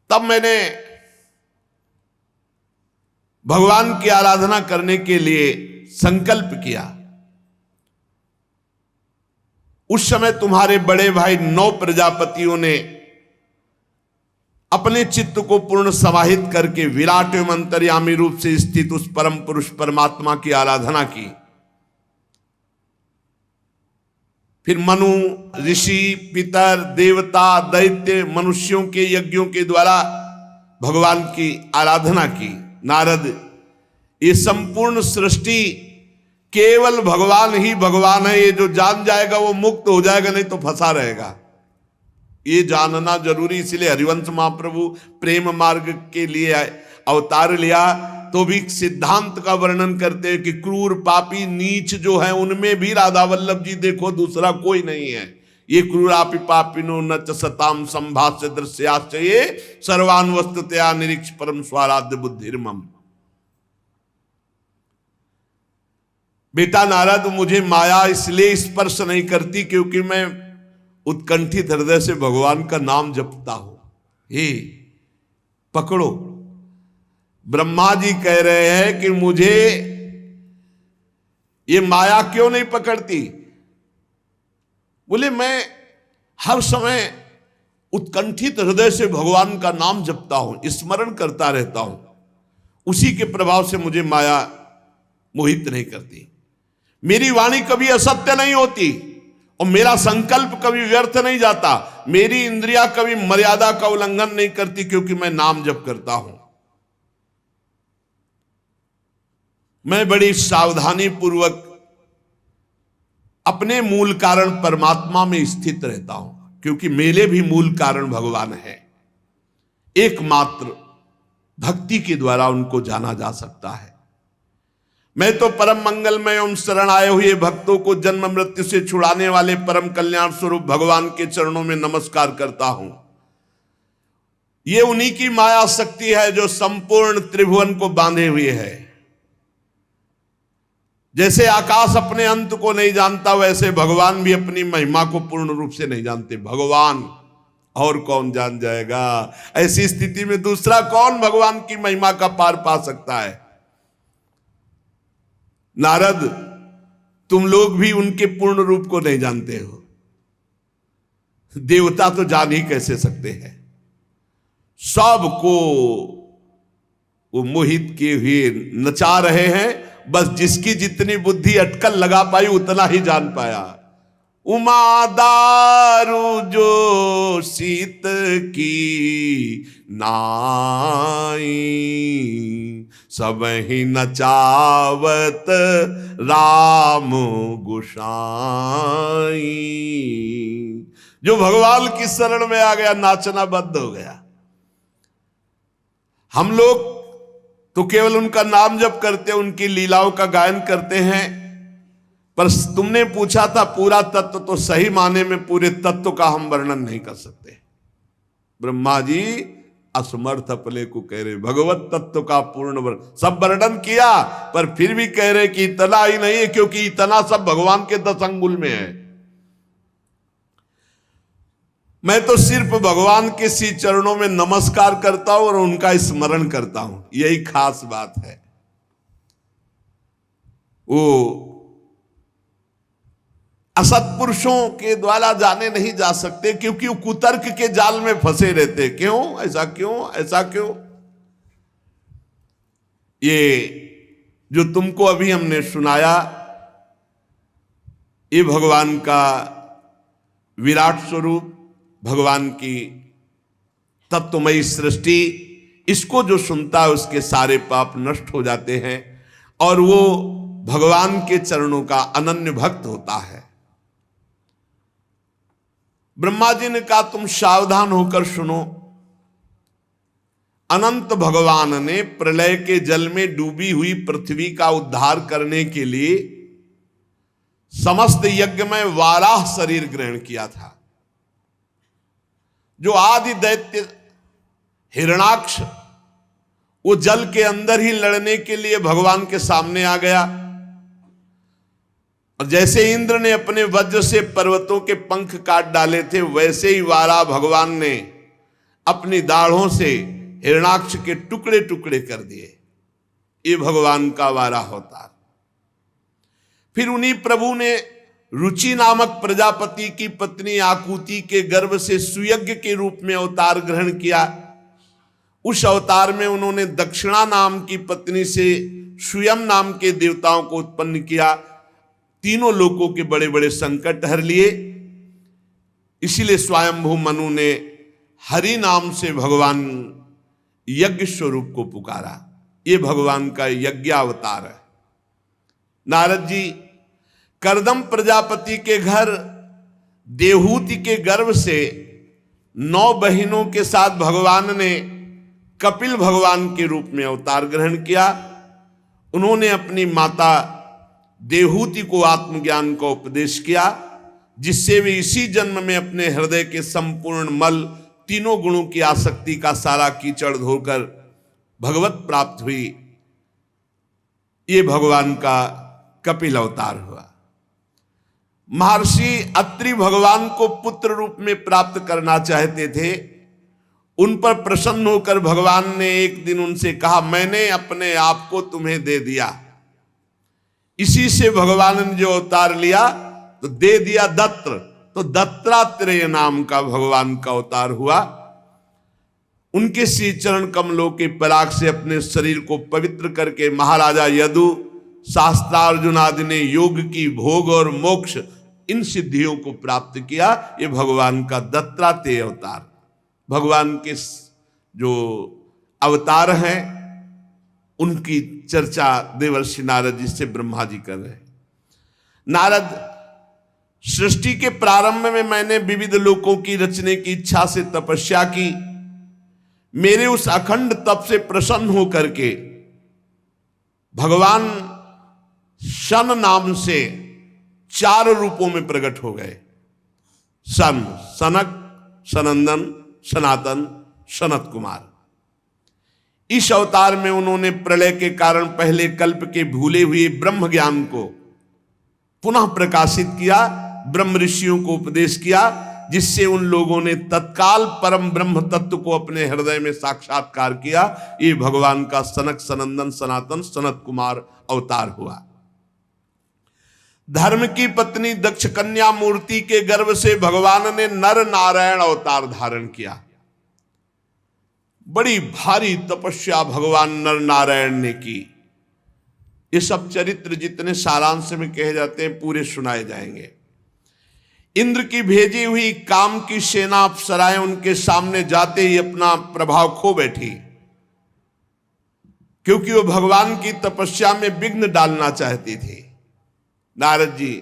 तब मैंने भगवान की आराधना करने के लिए संकल्प किया। उस समय तुम्हारे बड़े भाई 9 प्रजापतियों ने अपने चित्त को पूर्ण समाहित करके विराट एवं अंतर्यामी रूप से स्थित उस परम पुरुष परमात्मा की आराधना की। फिर मनु, ऋषि, पितर, देवता, दैत्य, मनुष्यों के यज्ञों के द्वारा भगवान की आराधना की। नारद, ये संपूर्ण सृष्टि केवल भगवान ही भगवान है, ये जो जान जाएगा वो मुक्त हो जाएगा, नहीं तो फंसा रहेगा। ये जानना जरूरी, इसलिए हरिवंश महाप्रभु प्रेम मार्ग के लिए अवतार लिया तो भी सिद्धांत का वर्णन करते हैं कि क्रूर, पापी, नीच जो है उनमें भी राधा वल्लभ जी देखो, दूसरा कोई नहीं है। ये क्रूरापि पापिनो न च सताम संभाष्य दृश्याश्च ये सर्वान वस्तुतया निरीक्ष परम स्वाराध्य बुद्धिर्मम। बेटा नारद, मुझे माया इसलिए स्पर्श नहीं करती क्योंकि मैं उत्कंठित हृदय से भगवान का नाम जपता हूं। हे पकड़ो, ब्रह्मा जी कह रहे हैं कि मुझे ये माया क्यों नहीं पकड़ती? बोले मैं हर समय उत्कंठित हृदय से भगवान का नाम जपता हूं, स्मरण करता रहता हूं, उसी के प्रभाव से मुझे माया मोहित नहीं करती। मेरी वाणी कभी असत्य नहीं होती और मेरा संकल्प कभी व्यर्थ नहीं जाता। मेरी इंद्रियां कभी मर्यादा का उल्लंघन नहीं करती क्योंकि मैं नाम जप करता हूं। मैं बड़ी सावधानी पूर्वक अपने मूल कारण परमात्मा में स्थित रहता हूं क्योंकि मेरे भी मूल कारण भगवान है। एकमात्र भक्ति के द्वारा उनको जाना जा सकता है। मैं तो परम मंगलमय एवं शरण आए हुए भक्तों को जन्म मृत्यु से छुड़ाने वाले परम कल्याण स्वरूप भगवान के चरणों में नमस्कार करता हूं। ये उन्हीं की माया शक्ति है जो संपूर्ण त्रिभुवन को बांधे हुए है। जैसे आकाश अपने अंत को नहीं जानता, वैसे भगवान भी अपनी महिमा को पूर्ण रूप से नहीं जानते। भगवान और कौन जान जाएगा? ऐसी स्थिति में दूसरा कौन भगवान की महिमा का पार पा सकता है? नारद, तुम लोग भी उनके पूर्ण रूप को नहीं जानते हो। देवता तो जान ही कैसे सकते हैं? सबको वो मोहित किए हुए नचा रहे हैं। बस जिसकी जितनी बुद्धि अटकल लगा पाई उतना ही जान पाया। उमा दारू जो शीत की नाई, सब ही नचावत राम गोसाई। जो भगवान की शरण में आ गया नाचना बंद हो गया। हम लोग तो केवल उनका नाम जप करते, उनकी लीलाओं का गायन करते हैं। पर तुमने पूछा था पूरा तत्व, तो सही माने में पूरे तत्व का हम वर्णन नहीं कर सकते। ब्रह्मा जी असमर्थ अपने को कह रहे, भगवत तत्व का पूर्ण सब वर्णन किया, पर फिर भी कह रहे कि इतना ही नहीं है क्योंकि इतना सब भगवान के 10 अंगुल में है। मैं तो सिर्फ भगवान के श्री चरणों में नमस्कार करता हूं और उनका स्मरण करता हूं, यही खास बात है। वो असत्पुरुषों के द्वारा जाने नहीं जा सकते क्योंकि वो कुतर्क के जाल में फंसे रहते। क्यों ऐसा, क्यों ऐसा, क्यों? ये जो तुमको अभी हमने सुनाया, ये भगवान का विराट स्वरूप, भगवान की तत्वमयी सृष्टि, इसको जो सुनता है उसके सारे पाप नष्ट हो जाते हैं और वो भगवान के चरणों का अनन्य भक्त होता है। ब्रह्मा जी ने कहा तुम सावधान होकर सुनो। अनंत भगवान ने प्रलय के जल में डूबी हुई पृथ्वी का उद्धार करने के लिए समस्त यज्ञ में वाराह शरीर ग्रहण किया था। जो आदि दैत्य हिरणाक्ष, वो जल के अंदर ही लड़ने के लिए भगवान के सामने आ गया। और जैसे इंद्र ने अपने वज्र से पर्वतों के पंख काट डाले थे, वैसे ही वारा भगवान ने अपनी दाढ़ों से हिरणाक्ष के टुकड़े टुकड़े कर दिए। ये भगवान का वारा होता। फिर उन्हीं प्रभु ने रुचि नामक प्रजापति की पत्नी आकुति के गर्भ से सुयज्ञ के रूप में अवतार ग्रहण किया। उस अवतार में उन्होंने दक्षिणा नाम की पत्नी से स्वयं नाम के देवताओं को उत्पन्न किया। तीनों लोकों के बड़े बड़े संकट हर लिए। इसीलिए स्वयंभू मनु ने हरि नाम से भगवान यज्ञ स्वरूप को पुकारा। ये भगवान का यज्ञावतार है। नारद जी करदम प्रजापति के घर देवहूति के गर्भ से 9 बहिनों के साथ भगवान ने कपिल भगवान के रूप में अवतार ग्रहण किया। उन्होंने अपनी माता देवहूति को आत्मज्ञान का उपदेश किया, जिससे वे इसी जन्म में अपने हृदय के संपूर्ण मल, तीनों गुणों की आसक्ति का सारा कीचड़ धोकर भगवत प्राप्त हुई। ये भगवान का कपिल अवतार हुआ। महर्षि अत्रि भगवान को पुत्र रूप में प्राप्त करना चाहते थे। उन पर प्रसन्न होकर भगवान ने एक दिन उनसे कहा, मैंने अपने आप को तुम्हें दे दिया। इसी से भगवान ने जो अवतार लिया तो दे दिया दत्र, तो दत्तात्रेय नाम का भगवान का अवतार हुआ। उनके श्री चरण कमलों के पराग से अपने शरीर को पवित्र करके महाराजा यदु, शास्त्रार्जुन आदि ने योग की भोग और मोक्ष इन सिद्धियों को प्राप्त किया। ये भगवान का दत्तात्रेय अवतार। भगवान के जो अवतार हैं उनकी चर्चा देवर्षि नारद जी से ब्रह्मा जी कर रहे हैं। नारद, सृष्टि के प्रारंभ में मैंने विविध लोकों की रचने की इच्छा से तपस्या की। मेरे उस अखंड तप से प्रसन्न होकर के भगवान शन नाम से 4 रूपों में प्रकट हो गए। सन, सनक, सनंदन, सनातन, सनत कुमार। इस अवतार में उन्होंने प्रलय के कारण पहले कल्प के भूले हुए ब्रह्म ज्ञान को पुनः प्रकाशित किया, ब्रह्म ऋषियों को उपदेश किया, जिससे उन लोगों ने तत्काल परम ब्रह्म तत्व को अपने हृदय में साक्षात्कार किया। ये भगवान का सनक, सनंदन, सनातन, सनत कुमार अवतार हुआ। धर्म की पत्नी दक्ष कन्या मूर्ति के गर्भ से भगवान ने नर नारायण अवतार धारण किया। बड़ी भारी तपस्या भगवान नर नारायण ने की। ये सब चरित्र जितने सारांश में कहे जाते हैं पूरे सुनाए जाएंगे। इंद्र की भेजी हुई काम की सेना अप्सराएं उनके सामने जाते ही अपना प्रभाव खो बैठी, क्योंकि वो भगवान की तपस्या में विघ्न डालना चाहती थी। नारद जी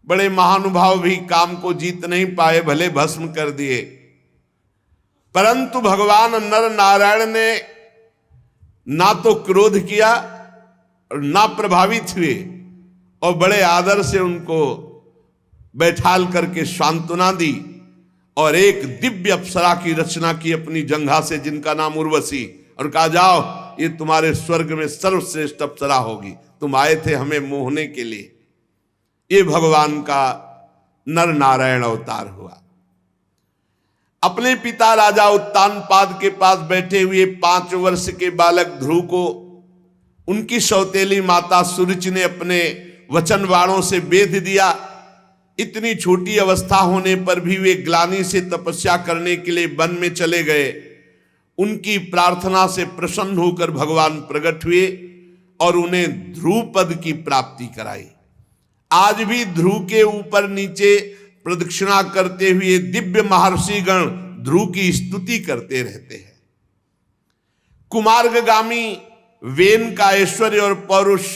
बड़े महानुभाव भी काम को जीत नहीं पाए, भले भस्म कर दिए, परंतु भगवान नर नारायण ने ना तो क्रोध किया और ना प्रभावित हुए, और बड़े आदर से उनको बैठाल करके सांत्वना दी और एक दिव्य अप्सरा की रचना की अपनी जंघा से, जिनका नाम उर्वशी, और कहा जाओ ये तुम्हारे स्वर्ग में सर्वश्रेष्ठ अप्सरा होगी, तुम आए थे हमें मोहने के लिए। ये भगवान का नर नारायण अवतार हुआ। अपने पिता राजा उत्तानपाद के पास बैठे हुए 5 वर्ष के बालक ध्रुव को उनकी सौतेली माता सुरुचि ने अपने वचन बाणों से बेध दिया। इतनी छोटी अवस्था होने पर भी वे ग्लानि से तपस्या करने के लिए वन में चले गए। उनकी प्रार्थना से प्रसन्न होकर भगवान प्रकट हुए और उन्हें ध्रुव पद की प्राप्ति कराई। आज भी ध्रुव के ऊपर नीचे प्रदक्षिणा करते हुए दिव्य महर्षिगण ध्रुव की स्तुति करते रहते हैं। कुमार्गामी वेन का ऐश्वर्य और पौरुष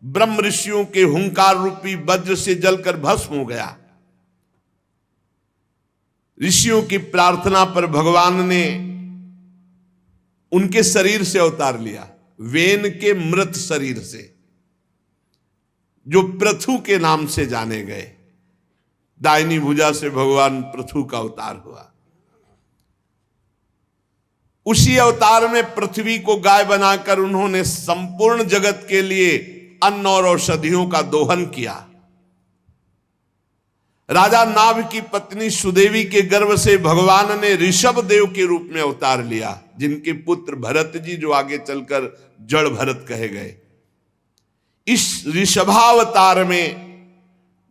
ब्रह्म ऋषियों के हुंकार रूपी वज्र से जलकर भस्म हो गया। ऋषियों की प्रार्थना पर भगवान ने उनके शरीर से अवतार लिया, वेन के मृत शरीर से, जो पृथु के नाम से जाने गए। दाहिनी भुजा से भगवान पृथु का अवतार हुआ। उसी अवतार में पृथ्वी को गाय बनाकर उन्होंने संपूर्ण जगत के लिए अन्न और औषधियों का दोहन किया। राजा नाभ की पत्नी सुदेवी के गर्भ से भगवान ने ऋषभ देव के रूप में अवतार लिया, जिनके पुत्र भरत जी जो आगे चलकर जड़ भरत कहे गए। इस ऋषभावतार में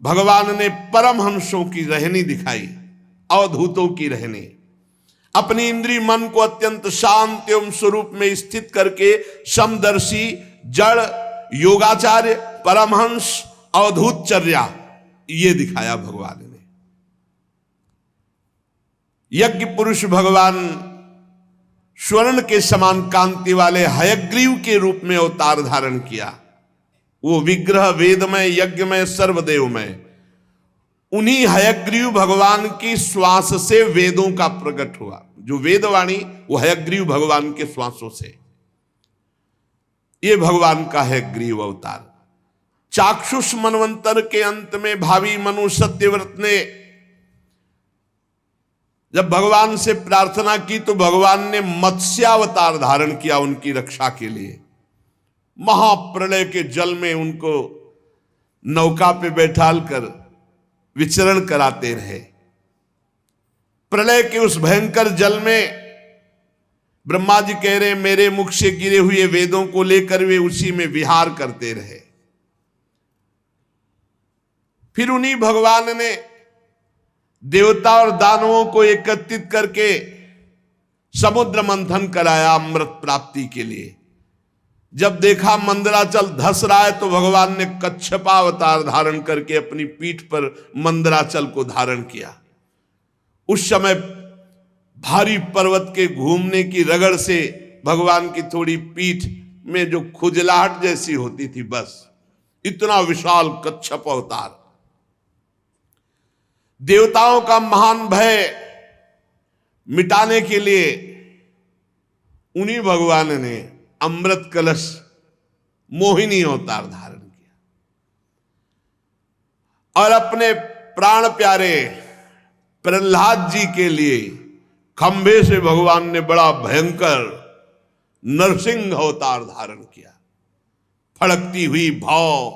भगवान ने परमहंसों की रहनी दिखाई, अवधूतों की रहनी। अपनी इंद्रिय मन को अत्यंत शांत एवं स्वरूप में स्थित करके समदर्शी, जड़, योगाचार्य, परमहंस, अवधूतचर्या ये दिखाया भगवान ने। यज्ञ पुरुष भगवान स्वर्ण के समान कांति वाले हयग्रीव के रूप में अवतार धारण किया। वो विग्रह वेदमय, यज्ञमय, सर्वदेवमय, उन्हीं हयग्रीव भगवान की श्वास से वेदों का प्रकट हुआ। जो वेदवाणी वो हयग्रीव भगवान के श्वासों से। ये भगवान का हयग्रीव अवतार। चाक्षुष मनवंतर के अंत में भावी मनु सत्यव्रत ने जब भगवान से प्रार्थना की तो भगवान ने मत्स्यावतार धारण किया उनकी रक्षा के लिए। महाप्रलय के जल में उनको नौका पे बैठाल कर विचरण कराते रहे। प्रलय के उस भयंकर जल में ब्रह्मा जी कह रहे मेरे मुख से गिरे हुए वेदों को लेकर वे उसी में विहार करते रहे। फिर उन्हीं भगवान ने देवता और दानवों को एकत्रित करके समुद्र मंथन कराया अमृत प्राप्ति के लिए। जब देखा मंदराचल धस रहा है तो भगवान ने कच्छपावतार धारण करके अपनी पीठ पर मंदराचल को धारण किया। उस समय भारी पर्वत के घूमने की रगड़ से भगवान की थोड़ी पीठ में जो खुजलाहट जैसी होती थी, बस इतना विशाल कच्छप अवतार। देवताओं का महान भय मिटाने के लिए उन्हीं भगवान ने अमृत कलश मोहिनी अवतार धारण किया और अपने प्राण प्यारे प्रहलाद जी के लिए खंभे से भगवान ने बड़ा भयंकर नरसिंह अवतार धारण किया। फड़कती हुई भौं,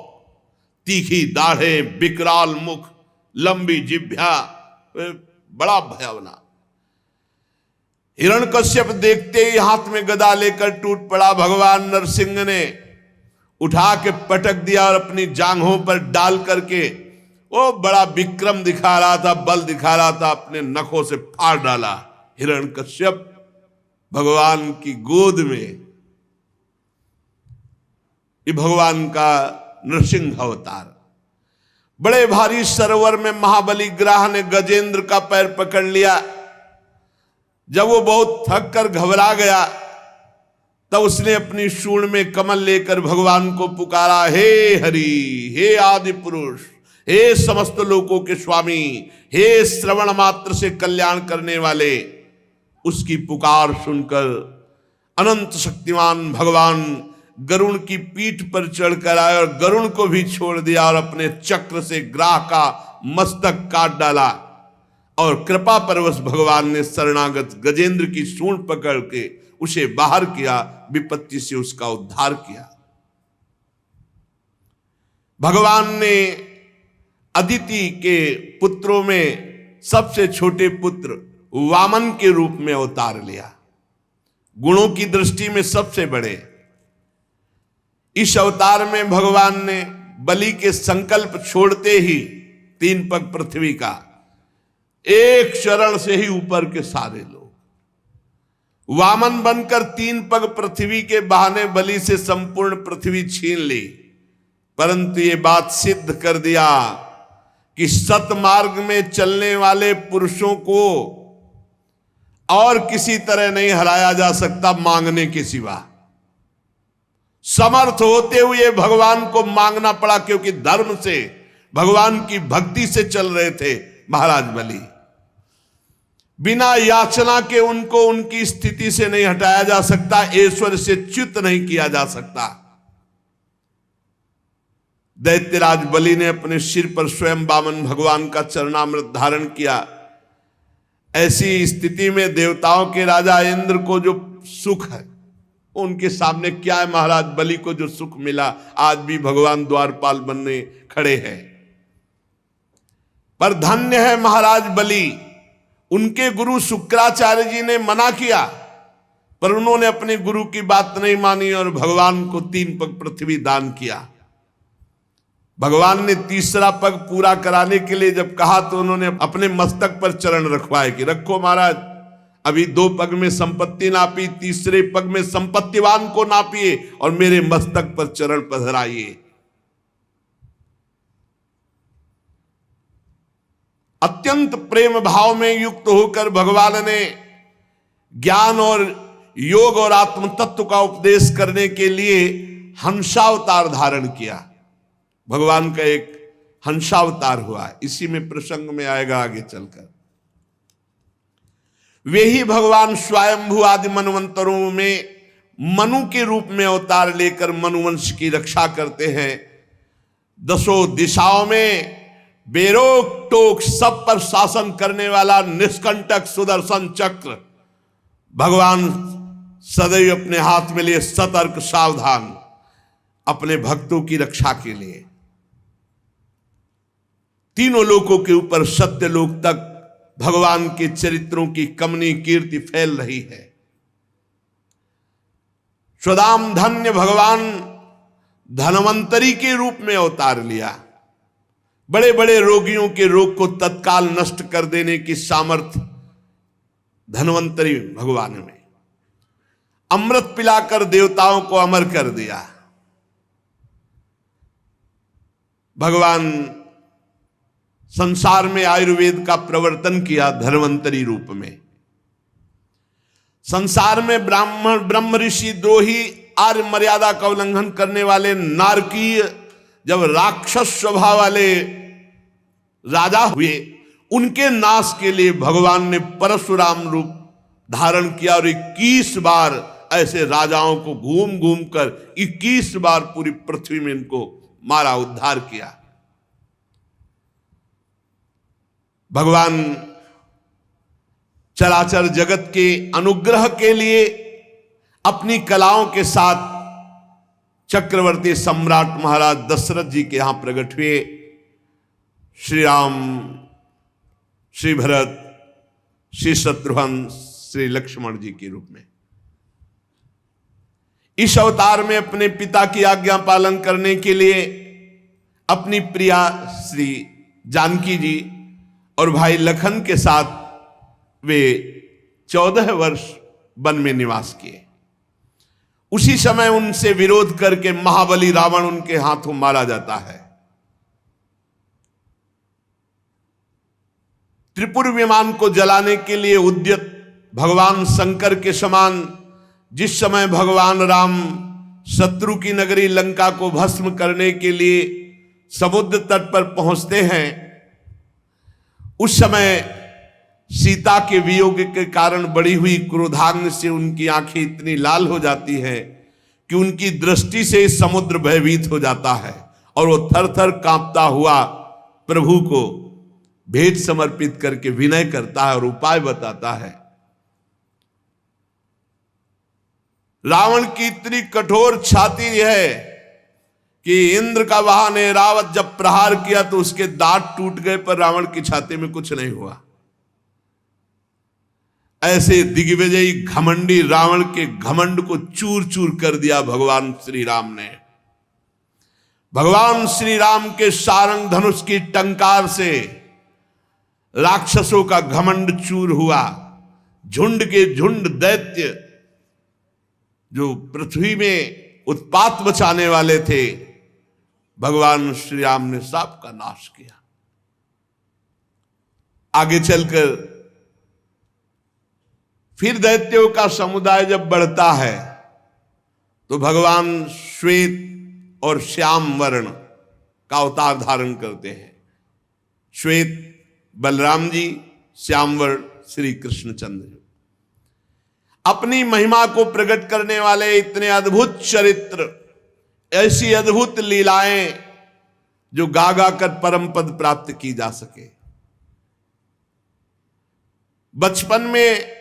तीखी दाढ़ें, विकराल मुख, लंबी जिह्वा, बड़ा भयावना। हिरण्यकश्यप देखते ही हाथ में गदा लेकर टूट पड़ा। भगवान नरसिंह ने उठा के पटक दिया और अपनी जांघों पर डाल करके वो बड़ा विक्रम दिखा रहा था, बल दिखा रहा था, अपने नखों से फाड़ डाला हिरण्यकश्यप भगवान की गोद में। ये भगवान का नरसिंह अवतार। बड़े भारी सरोवर में महाबली ग्राह ने गजेंद्र का पैर पकड़ लिया। जब वो बहुत थक कर घबरा गया तब उसने अपनी सूंड में कमल लेकर भगवान को पुकारा, हे हरि, हे आदि पुरुष, हे समस्त लोकों के स्वामी, हे श्रवण मात्र से कल्याण करने वाले। उसकी पुकार सुनकर अनंत शक्तिमान भगवान गरुण की पीठ पर चढ़कर आए और गरुण को भी छोड़ दिया और अपने चक्र से ग्राह का मस्तक काट डाला। और कृपा परवश भगवान ने शरणागत गजेंद्र की सूंड पकड़ के उसे बाहर किया, विपत्ति से उसका उद्धार किया। भगवान ने अदिति के पुत्रों में सबसे छोटे पुत्र वामन के रूप में अवतार लिया, गुणों की दृष्टि में सबसे बड़े। इस अवतार में भगवान ने बलि के संकल्प छोड़ते ही 3 पग पृथ्वी का, एक शरण से ही ऊपर के सारे लोग। वामन बनकर 3 पग पृथ्वी के बहाने बलि से संपूर्ण पृथ्वी छीन ली, परंतु ये बात सिद्ध कर दिया कि सतमार्ग में चलने वाले पुरुषों को और किसी तरह नहीं हराया जा सकता मांगने के सिवा। समर्थ होते हुए भगवान को मांगना पड़ा, क्योंकि धर्म से, भगवान की भक्ति से चल रहे थे महाराज बलि। बिना याचना के उनको उनकी स्थिति से नहीं हटाया जा सकता, ईश्वर से च्युत नहीं किया जा सकता। दैत्यराज बलि ने अपने सिर पर स्वयं वामन भगवान का चरणामृत धारण किया। ऐसी स्थिति में देवताओं के राजा इंद्र को जो सुख है उनके सामने क्या है। महाराज बलि को जो सुख मिला, आज भी भगवान द्वारपाल बनने खड़े हैं। पर धन्य है महाराज बलि, उनके गुरु शुक्राचार्य जी ने मना किया पर उन्होंने अपने गुरु की बात नहीं मानी और भगवान को 3 पग पृथ्वी दान किया। भगवान ने तीसरा पग पूरा कराने के लिए जब कहा तो उन्होंने अपने मस्तक पर चरण रखवाए कि रखो महाराज, अभी 2 पग में संपत्ति नापी, तीसरे पग में संपत्तिवान को नापिए और मेरे मस्तक पर चरण पधराइए। अत्यंत प्रेम भाव में युक्त होकर भगवान ने ज्ञान और योग और आत्म तत्व का उपदेश करने के लिए हंसावतार धारण किया। भगवान का एक हंसावतार हुआ, इसी में प्रसंग में आएगा आगे चलकर। वे ही भगवान स्वयंभू आदि मनवंतरों में मनु के रूप में अवतार लेकर मनुवंश की रक्षा करते हैं। 10 दिशाओं में बेरोक टोक सब पर शासन करने वाला निष्कंटक सुदर्शन चक्र भगवान सदैव अपने हाथ में लिए सतर्क सावधान अपने भक्तों की रक्षा के लिए। तीनों लोकों के ऊपर सत्य लोक तक भगवान के चरित्रों की कमनी कीर्ति फैल रही है। स्वदाम धन्य भगवान धनवंतरी के रूप में अवतार लिया। बड़े बड़े रोगियों के रोग को तत्काल नष्ट कर देने की सामर्थ्य धनवंतरी भगवान में। अमृत पिलाकर देवताओं को अमर कर दिया। भगवान संसार में आयुर्वेद का प्रवर्तन किया धन्वंतरी रूप में। संसार में ब्रह्म ऋषि द्रोही आर्य मर्यादा का उल्लंघन करने वाले नारकीय जब राक्षस स्वभाव वाले राजा हुए, उनके नाश के लिए भगवान ने परशुराम रूप धारण किया और 21 बार ऐसे राजाओं को घूम घूम कर 21 बार पूरी पृथ्वी में इनको मारा, उद्धार किया। भगवान चराचर जगत के अनुग्रह के लिए अपनी कलाओं के साथ चक्रवर्ती सम्राट महाराज दशरथ जी के यहां प्रकट हुए। श्री राम, श्री भरत, श्री शत्रुघ्न, श्री लक्ष्मण जी के रूप में इस अवतार में अपने पिता की आज्ञा पालन करने के लिए अपनी प्रिया श्री जानकी जी और भाई लखन के साथ वे 14 वर्ष वन में निवास किए। उसी समय उनसे विरोध करके महाबली रावण उनके हाथों मारा जाता है। त्रिपुर विमान को जलाने के लिए उद्यत भगवान शंकर के समान जिस समय भगवान राम शत्रु की नगरी लंका को भस्म करने के लिए समुद्र तट पर पहुंचते हैं, उस समय सीता के वियोग के कारण बढ़ी हुई क्रोधाग्नि से उनकी आंखें इतनी लाल हो जाती है कि उनकी दृष्टि से समुद्र भयभीत हो जाता है और वो थर थर कांपता हुआ प्रभु को भेंट समर्पित करके विनय करता है और उपाय बताता है। रावण की इतनी कठोर छाती है कि इंद्र का वाहन ऐरावत जब प्रहार किया तो उसके दांत टूट गए, पर रावण की छाती में कुछ नहीं हुआ। ऐसे दिग्विजयी घमंडी रावण के घमंड को चूर चूर कर दिया भगवान श्री राम ने। भगवान श्री राम के सारंग धनुष की टंकार से राक्षसों का घमंड चूर हुआ। झुंड के झुंड दैत्य जो पृथ्वी में उत्पात मचाने वाले थे, भगवान श्री राम ने सब का नाश किया। आगे चलकर फिर दैत्यों का समुदाय जब बढ़ता है तो भगवान श्वेत और श्याम वर्ण का अवतार धारण करते हैं। श्वेत बलराम जी, श्याम वर्ण श्री कृष्णचंद्र। अपनी महिमा को प्रकट करने वाले इतने अद्भुत चरित्र, ऐसी अद्भुत लीलाएं जो गा गा कर परम पद प्राप्त की जा सके। बचपन में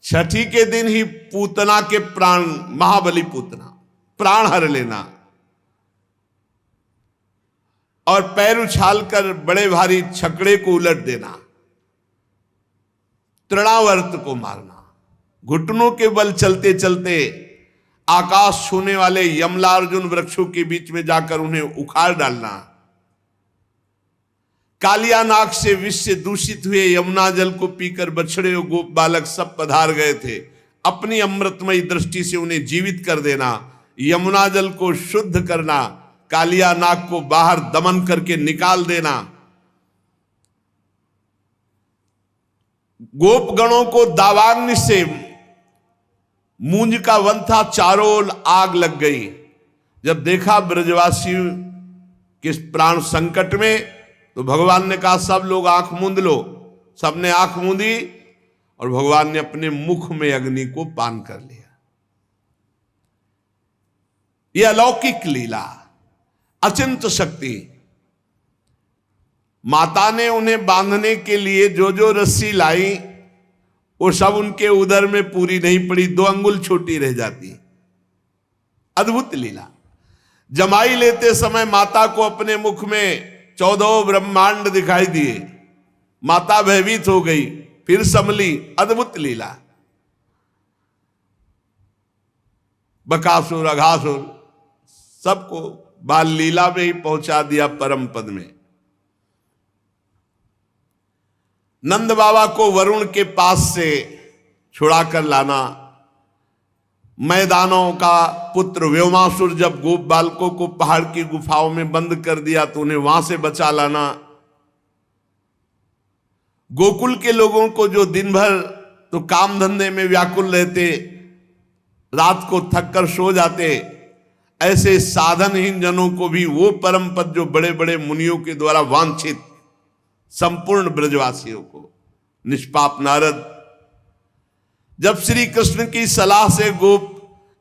छठी के दिन ही पूतना के प्राण, महाबली पूतना प्राण हर लेना और पैर उछालकर बड़े भारी छकड़े को उलट देना, तृणावर्त को मारना, घुटनों के बल चलते चलते आकाश छूने वाले यमलार्जुन वृक्षों के बीच में जाकर उन्हें उखाड़ डालना, कालिया नाग से विष से दूषित हुए यमुना जल को पीकर बछड़े और गोप बालक सब पधार गए थे। अपनी अमृतमयी दृष्टि से उन्हें जीवित कर देना, यमुना जल को शुद्ध करना, कालिया नाग को बाहर दमन करके निकाल देना। गोपगणों को दावाग्नि से मूंज का वन था, चारों ओर आग लग गई। जब देखा ब्रजवासी किस प्राण संकट में, तो भगवान ने कहा सब लोग आंख मूंद लो। सबने आंख मूंदी और भगवान ने अपने मुख में अग्नि को पान कर लिया। यह अलौकिक लीला, अचिंत शक्ति। माता ने उन्हें बांधने के लिए जो जो रस्सी लाई वो सब उनके उदर में पूरी नहीं पड़ी, 2 अंगुल छोटी रह जाती। अद्भुत लीला। जमाई लेते समय माता को अपने मुख में 14 ब्रह्मांड दिखाई दिए। माता भयभीत हो गई, फिर संभली। अद्भुत लीला। बकासुर अघासुर सबको बाल लीला में ही पहुंचा दिया परम पद में। नंद बाबा को वरुण के पास से छुड़ा कर लाना, मैदानों का पुत्र व्योमासुर जब गोप बालकों को पहाड़ की गुफाओं में बंद कर दिया तो उन्हें वहां से बचा लाना, गोकुल के लोगों को जो दिन भर तो काम धंधे में व्याकुल रहते, रात को थक कर सो जाते, ऐसे साधनहीन जनों को भी वो परम पद जो बड़े बड़े मुनियों के द्वारा वांछित, संपूर्ण ब्रजवासियों को। निष्पाप नारद जब श्री कृष्ण की सलाह से गोप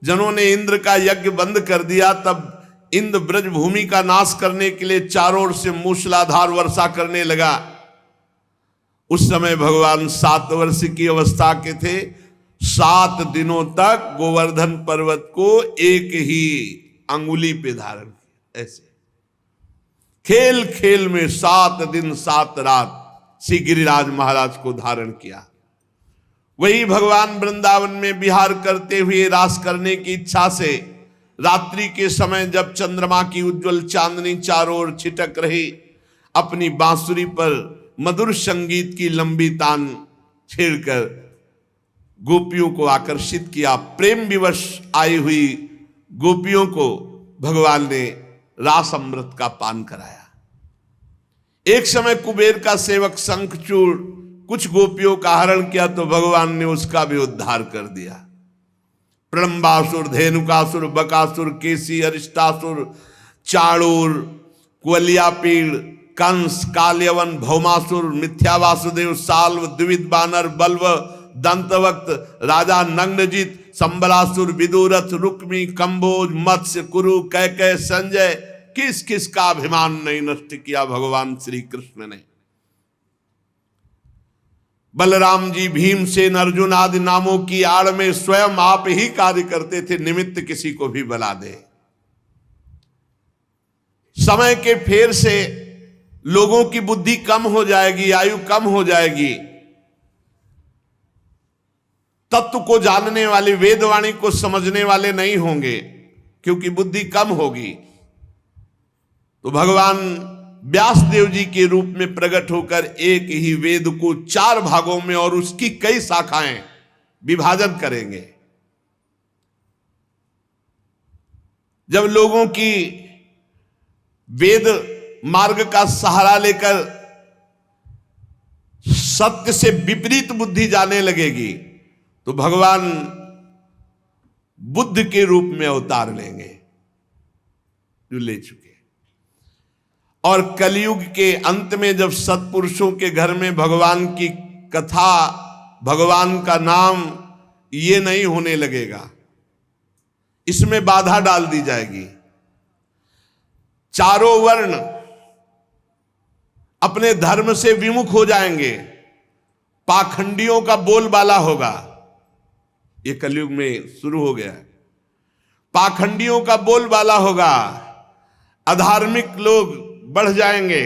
जनों ने इंद्र का यज्ञ बंद कर दिया, तब इंद्र ब्रज भूमि का नाश करने के लिए चारों ओर से मूसलाधार वर्षा करने लगा। उस समय भगवान 7 वर्ष की अवस्था के थे। 7 दिनों तक गोवर्धन पर्वत को एक ही अंगुली पे धारण किया। ऐसे खेल खेल में 7 दिन 7 रात श्री गिरिराज महाराज को धारण किया। वही भगवान वृंदावन में विहार करते हुए रास करने की इच्छा से रात्रि के समय जब चंद्रमा की उज्जवल चांदनी चारों ओर छिटक रही, अपनी बांसुरी पर मधुर संगीत की लंबी तान छेड़कर गोपियों को आकर्षित किया। प्रेम विवश आई हुई गोपियों को भगवान ने रास अमृत का पान कराया। एक समय कुबेर का सेवक शंखचूड़ कुछ गोपियों का हरण किया तो भगवान ने उसका भी उद्धार कर दिया। प्रलंबासुर, धेनुकासुर, बकासुर, केसी, अरिष्टासुर, चाणूर, कुवलियापीड़, कंस, काल्यवन, भौमासुर, मिथ्या वासुदेव, साल्व, द्विविध बानर, बल्व, दंतवक्त, राजा नग्नजित, संबलासुर, विदुरथ, रुक्मी, कंबोज, मत्स्य, कुरु, कैकय, संजय, किस किस का अभिमान नहीं नष्ट किया भगवान श्री कृष्ण ने। बलराम जी, भीमसेन, अर्जुन आदि नामों की आड़ में स्वयं आप ही कार्य करते थे, निमित्त किसी को भी बला दे। समय के फेर से लोगों की बुद्धि कम हो जाएगी, आयु कम हो जाएगी। तत्व को जानने वाले, वेदवाणी को समझने वाले नहीं होंगे, क्योंकि बुद्धि कम होगी। तो भगवान व्यासदेव जी के रूप में प्रकट होकर एक ही वेद को 4 भागों में और उसकी कई शाखाएं विभाजन करेंगे। जब लोगों की वेद मार्ग का सहारा लेकर सत्य से विपरीत बुद्धि जाने लगेगी, तो भगवान बुद्ध के रूप में अवतार लेंगे, जो ले चुके। और कलयुग के अंत में जब सत्पुरुषों के घर में भगवान की कथा, भगवान का नाम, ये नहीं होने लगेगा, इसमें बाधा डाल दी जाएगी। चारों वर्ण अपने धर्म से विमुख हो जाएंगे, पाखंडियों का बोलबाला होगा। ये कलयुग में शुरू हो गया है। पाखंडियों का बोलबाला होगा, अधार्मिक लोग बढ़ जाएंगे।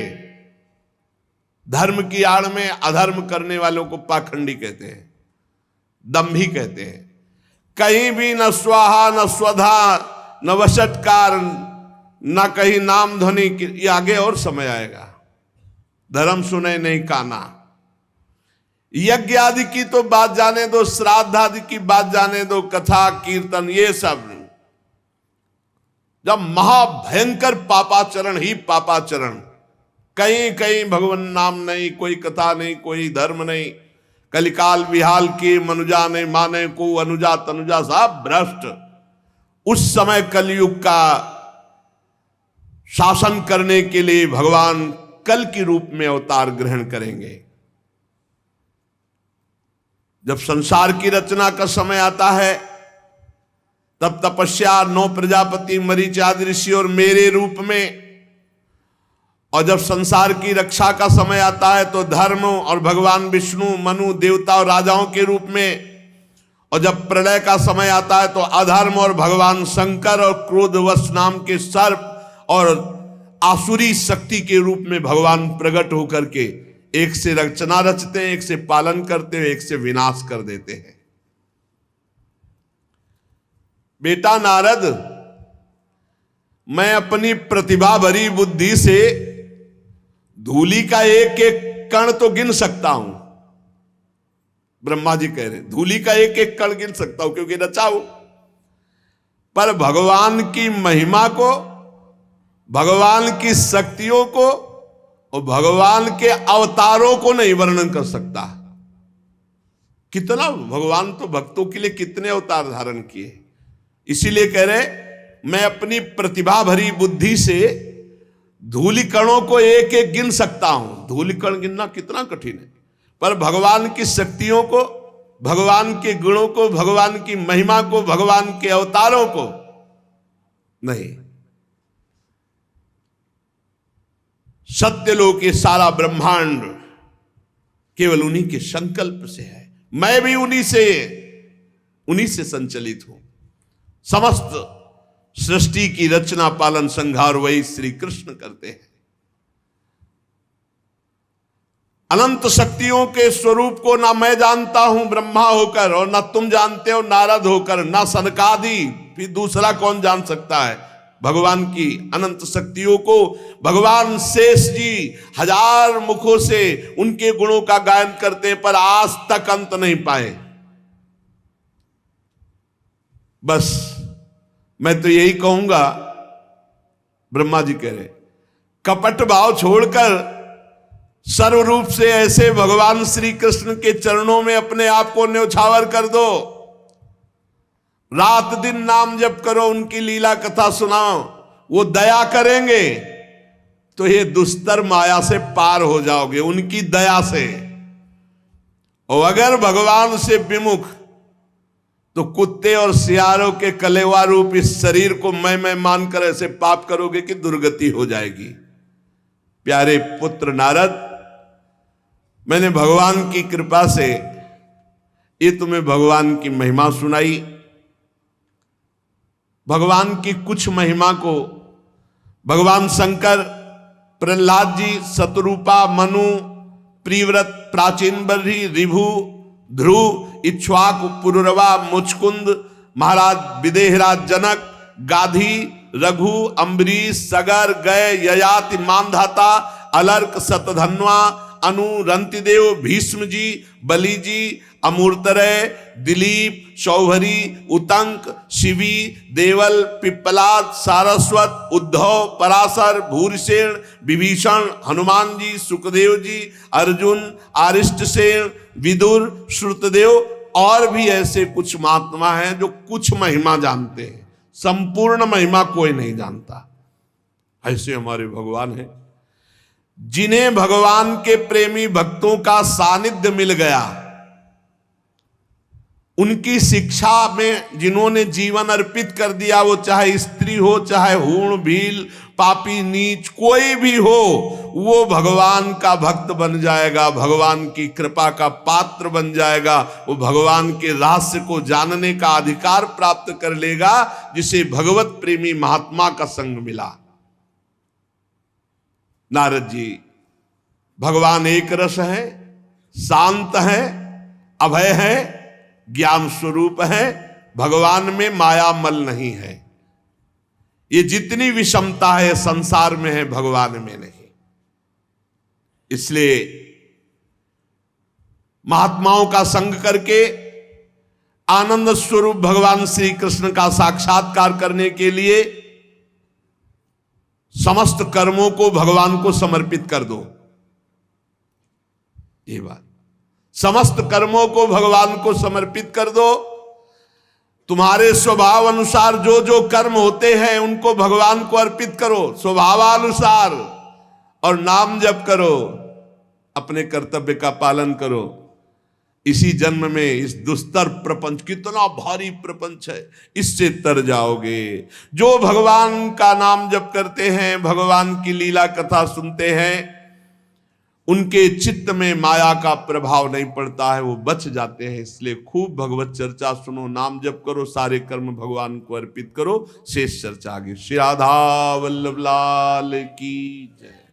धर्म की आड़ में अधर्म करने वालों को पाखंडी कहते हैं, दंभी कहते हैं। कहीं भी न स्वाहा, न स्वधा, न वशटकार, न कहीं नाम ध्वनि। ये आगे और समय आएगा। धर्म सुने नहीं काना। यज्ञ आदि की तो बात जाने दो, श्राद्ध आदि की बात जाने दो, कथा कीर्तन ये सब नहीं। जब महाभयंकर पापाचरण ही पापाचरण, कहीं कहीं भगवान नाम नहीं, कोई कथा नहीं, कोई धर्म नहीं, कलिकाल विहाल की मनुजा ने माने को अनुजा तनुजा साहब भ्रष्ट। उस समय कलयुग का शासन करने के लिए भगवान कल के रूप में अवतार ग्रहण करेंगे। जब संसार की रचना का समय आता है तब तपस्या 9 प्रजापति मरीच आदि ऋषि और मेरे रूप में, और जब संसार की रक्षा का समय आता है तो धर्म और भगवान विष्णु मनु देवता और राजाओं के रूप में, और जब प्रलय का समय आता है तो अधर्म और भगवान शंकर और क्रोधवश नाम के सर्प और आसुरी शक्ति के रूप में भगवान प्रकट होकर के एक से रचना रचते हैं, एक से पालन करते हैं, एक से विनाश कर देते हैं। बेटा नारद, मैं अपनी प्रतिभा भरी बुद्धि से धूलि का एक एक कण तो गिन सकता हूं। ब्रह्मा जी कह रहे धूलि का एक एक कण गिन सकता हूं क्योंकि रचा हूं, पर भगवान की महिमा को, भगवान की शक्तियों को और भगवान के अवतारों को नहीं वर्णन कर सकता। कितना भगवान तो भक्तों के लिए कितने अवतार धारण किए। इसीलिए कह रहे मैं अपनी प्रतिभा भरी बुद्धि से धूलि कणों को एक एक गिन सकता हूं। धूलि कण गिनना कितना कठिन है, पर भगवान की शक्तियों को, भगवान के गुणों को, भगवान की महिमा को, भगवान के अवतारों को नहीं। सत्यलोक के सारा ब्रह्मांड केवल उन्हीं के संकल्प से है। मैं भी उन्हीं से संचलित हूं। समस्त सृष्टि की रचना पालन संहार वही श्री कृष्ण करते हैं। अनंत शक्तियों के स्वरूप को ना मैं जानता हूं ब्रह्मा होकर, और ना तुम जानते हो नारद होकर, ना सनकादि, फिर दूसरा कौन जान सकता है भगवान की अनंत शक्तियों को। भगवान शेष जी 1000 मुखों से उनके गुणों का गायन करते हैं, पर आज तक अंत नहीं पाए। बस मैं तो यही कहूंगा, ब्रह्मा जी कह रहे कपट भाव छोड़कर सर्वरूप से ऐसे भगवान श्री कृष्ण के चरणों में अपने आप को न्यौछावर कर दो। रात दिन नाम जप करो, उनकी लीला कथा सुनाओ, वो दया करेंगे तो ये दुस्तर माया से पार हो जाओगे उनकी दया से। और अगर भगवान से विमुख तो कुत्ते और सियारों के कलेवा रूप इस शरीर को मैं मानकर ऐसे पाप करोगे कि दुर्गति हो जाएगी। प्यारे पुत्र नारद, मैंने भगवान की कृपा से ये तुम्हें भगवान की महिमा सुनाई। भगवान की कुछ महिमा को भगवान शंकर, प्रहलाद जी, शतरूपा, मनु, प्रिव्रत, प्राचीन बर्ही, रिभु, ध्रुव, इक्ष्वाकु, पुरुरवा, मुचकुंद, महाराज विदेहराज जनक, गाधी, रघु, अम्बरीश, सगर, गय, ययाति, मानधाता, अलर्क, शतधन्वा, अनु, रंतिदेव, भीष्म जी, बलि जी, अमूर्तरय, दिलीप, शौभरी, उतंक, शिवी, देवल, पिप्पलाद, सारस्वत, उद्धव, पराशर, भूरिसेन, विभीषण, हनुमान जी, सुखदेव जी, अर्जुन, आरिष्टसेन, विदुर, श्रुतदेव और भी ऐसे कुछ महात्मा हैं जो कुछ महिमा जानते हैं, संपूर्ण महिमा कोई नहीं जानता। ऐसे हमारे भगवान हैं जिन्हें भगवान के प्रेमी भक्तों का सानिध्य मिल गया, उनकी शिक्षा में जिन्होंने जीवन अर्पित कर दिया, वो चाहे स्त्री हो, चाहे हूण, भील, पापी, नीच कोई भी हो, वो भगवान का भक्त बन जाएगा, भगवान की कृपा का पात्र बन जाएगा। वो भगवान के रहस्य को जानने का अधिकार प्राप्त कर लेगा, जिसे भगवत प्रेमी महात्मा का संग मिला। नारद जी, भगवान एक रस है, शांत है, अभय है, ज्ञान स्वरूप है। भगवान में माया मल नहीं है। ये जितनी विषमता है संसार में है, भगवान में नहीं। इसलिए महात्माओं का संग करके आनंद स्वरूप भगवान श्री कृष्ण का साक्षात्कार करने के लिए समस्त कर्मों को भगवान को समर्पित कर दो। ये बात, समस्त कर्मों को भगवान को समर्पित कर दो। तुम्हारे स्वभाव अनुसार जो जो कर्म होते हैं उनको भगवान को अर्पित करो स्वभावानुसार, और नाम जप करो, अपने कर्तव्य का पालन करो। इसी जन्म में इस दुस्तर प्रपंच, कितना भारी प्रपंच है, इससे तर जाओगे। जो भगवान का नाम जप करते हैं, भगवान की लीला कथा सुनते हैं, उनके चित्त में माया का प्रभाव नहीं पड़ता है, वो बच जाते हैं। इसलिए खूब भगवत चर्चा सुनो, नाम जप करो, सारे कर्म भगवान को अर्पित करो। शेष चर्चा आगे। श्री राधा वल्लभ लाल की जय।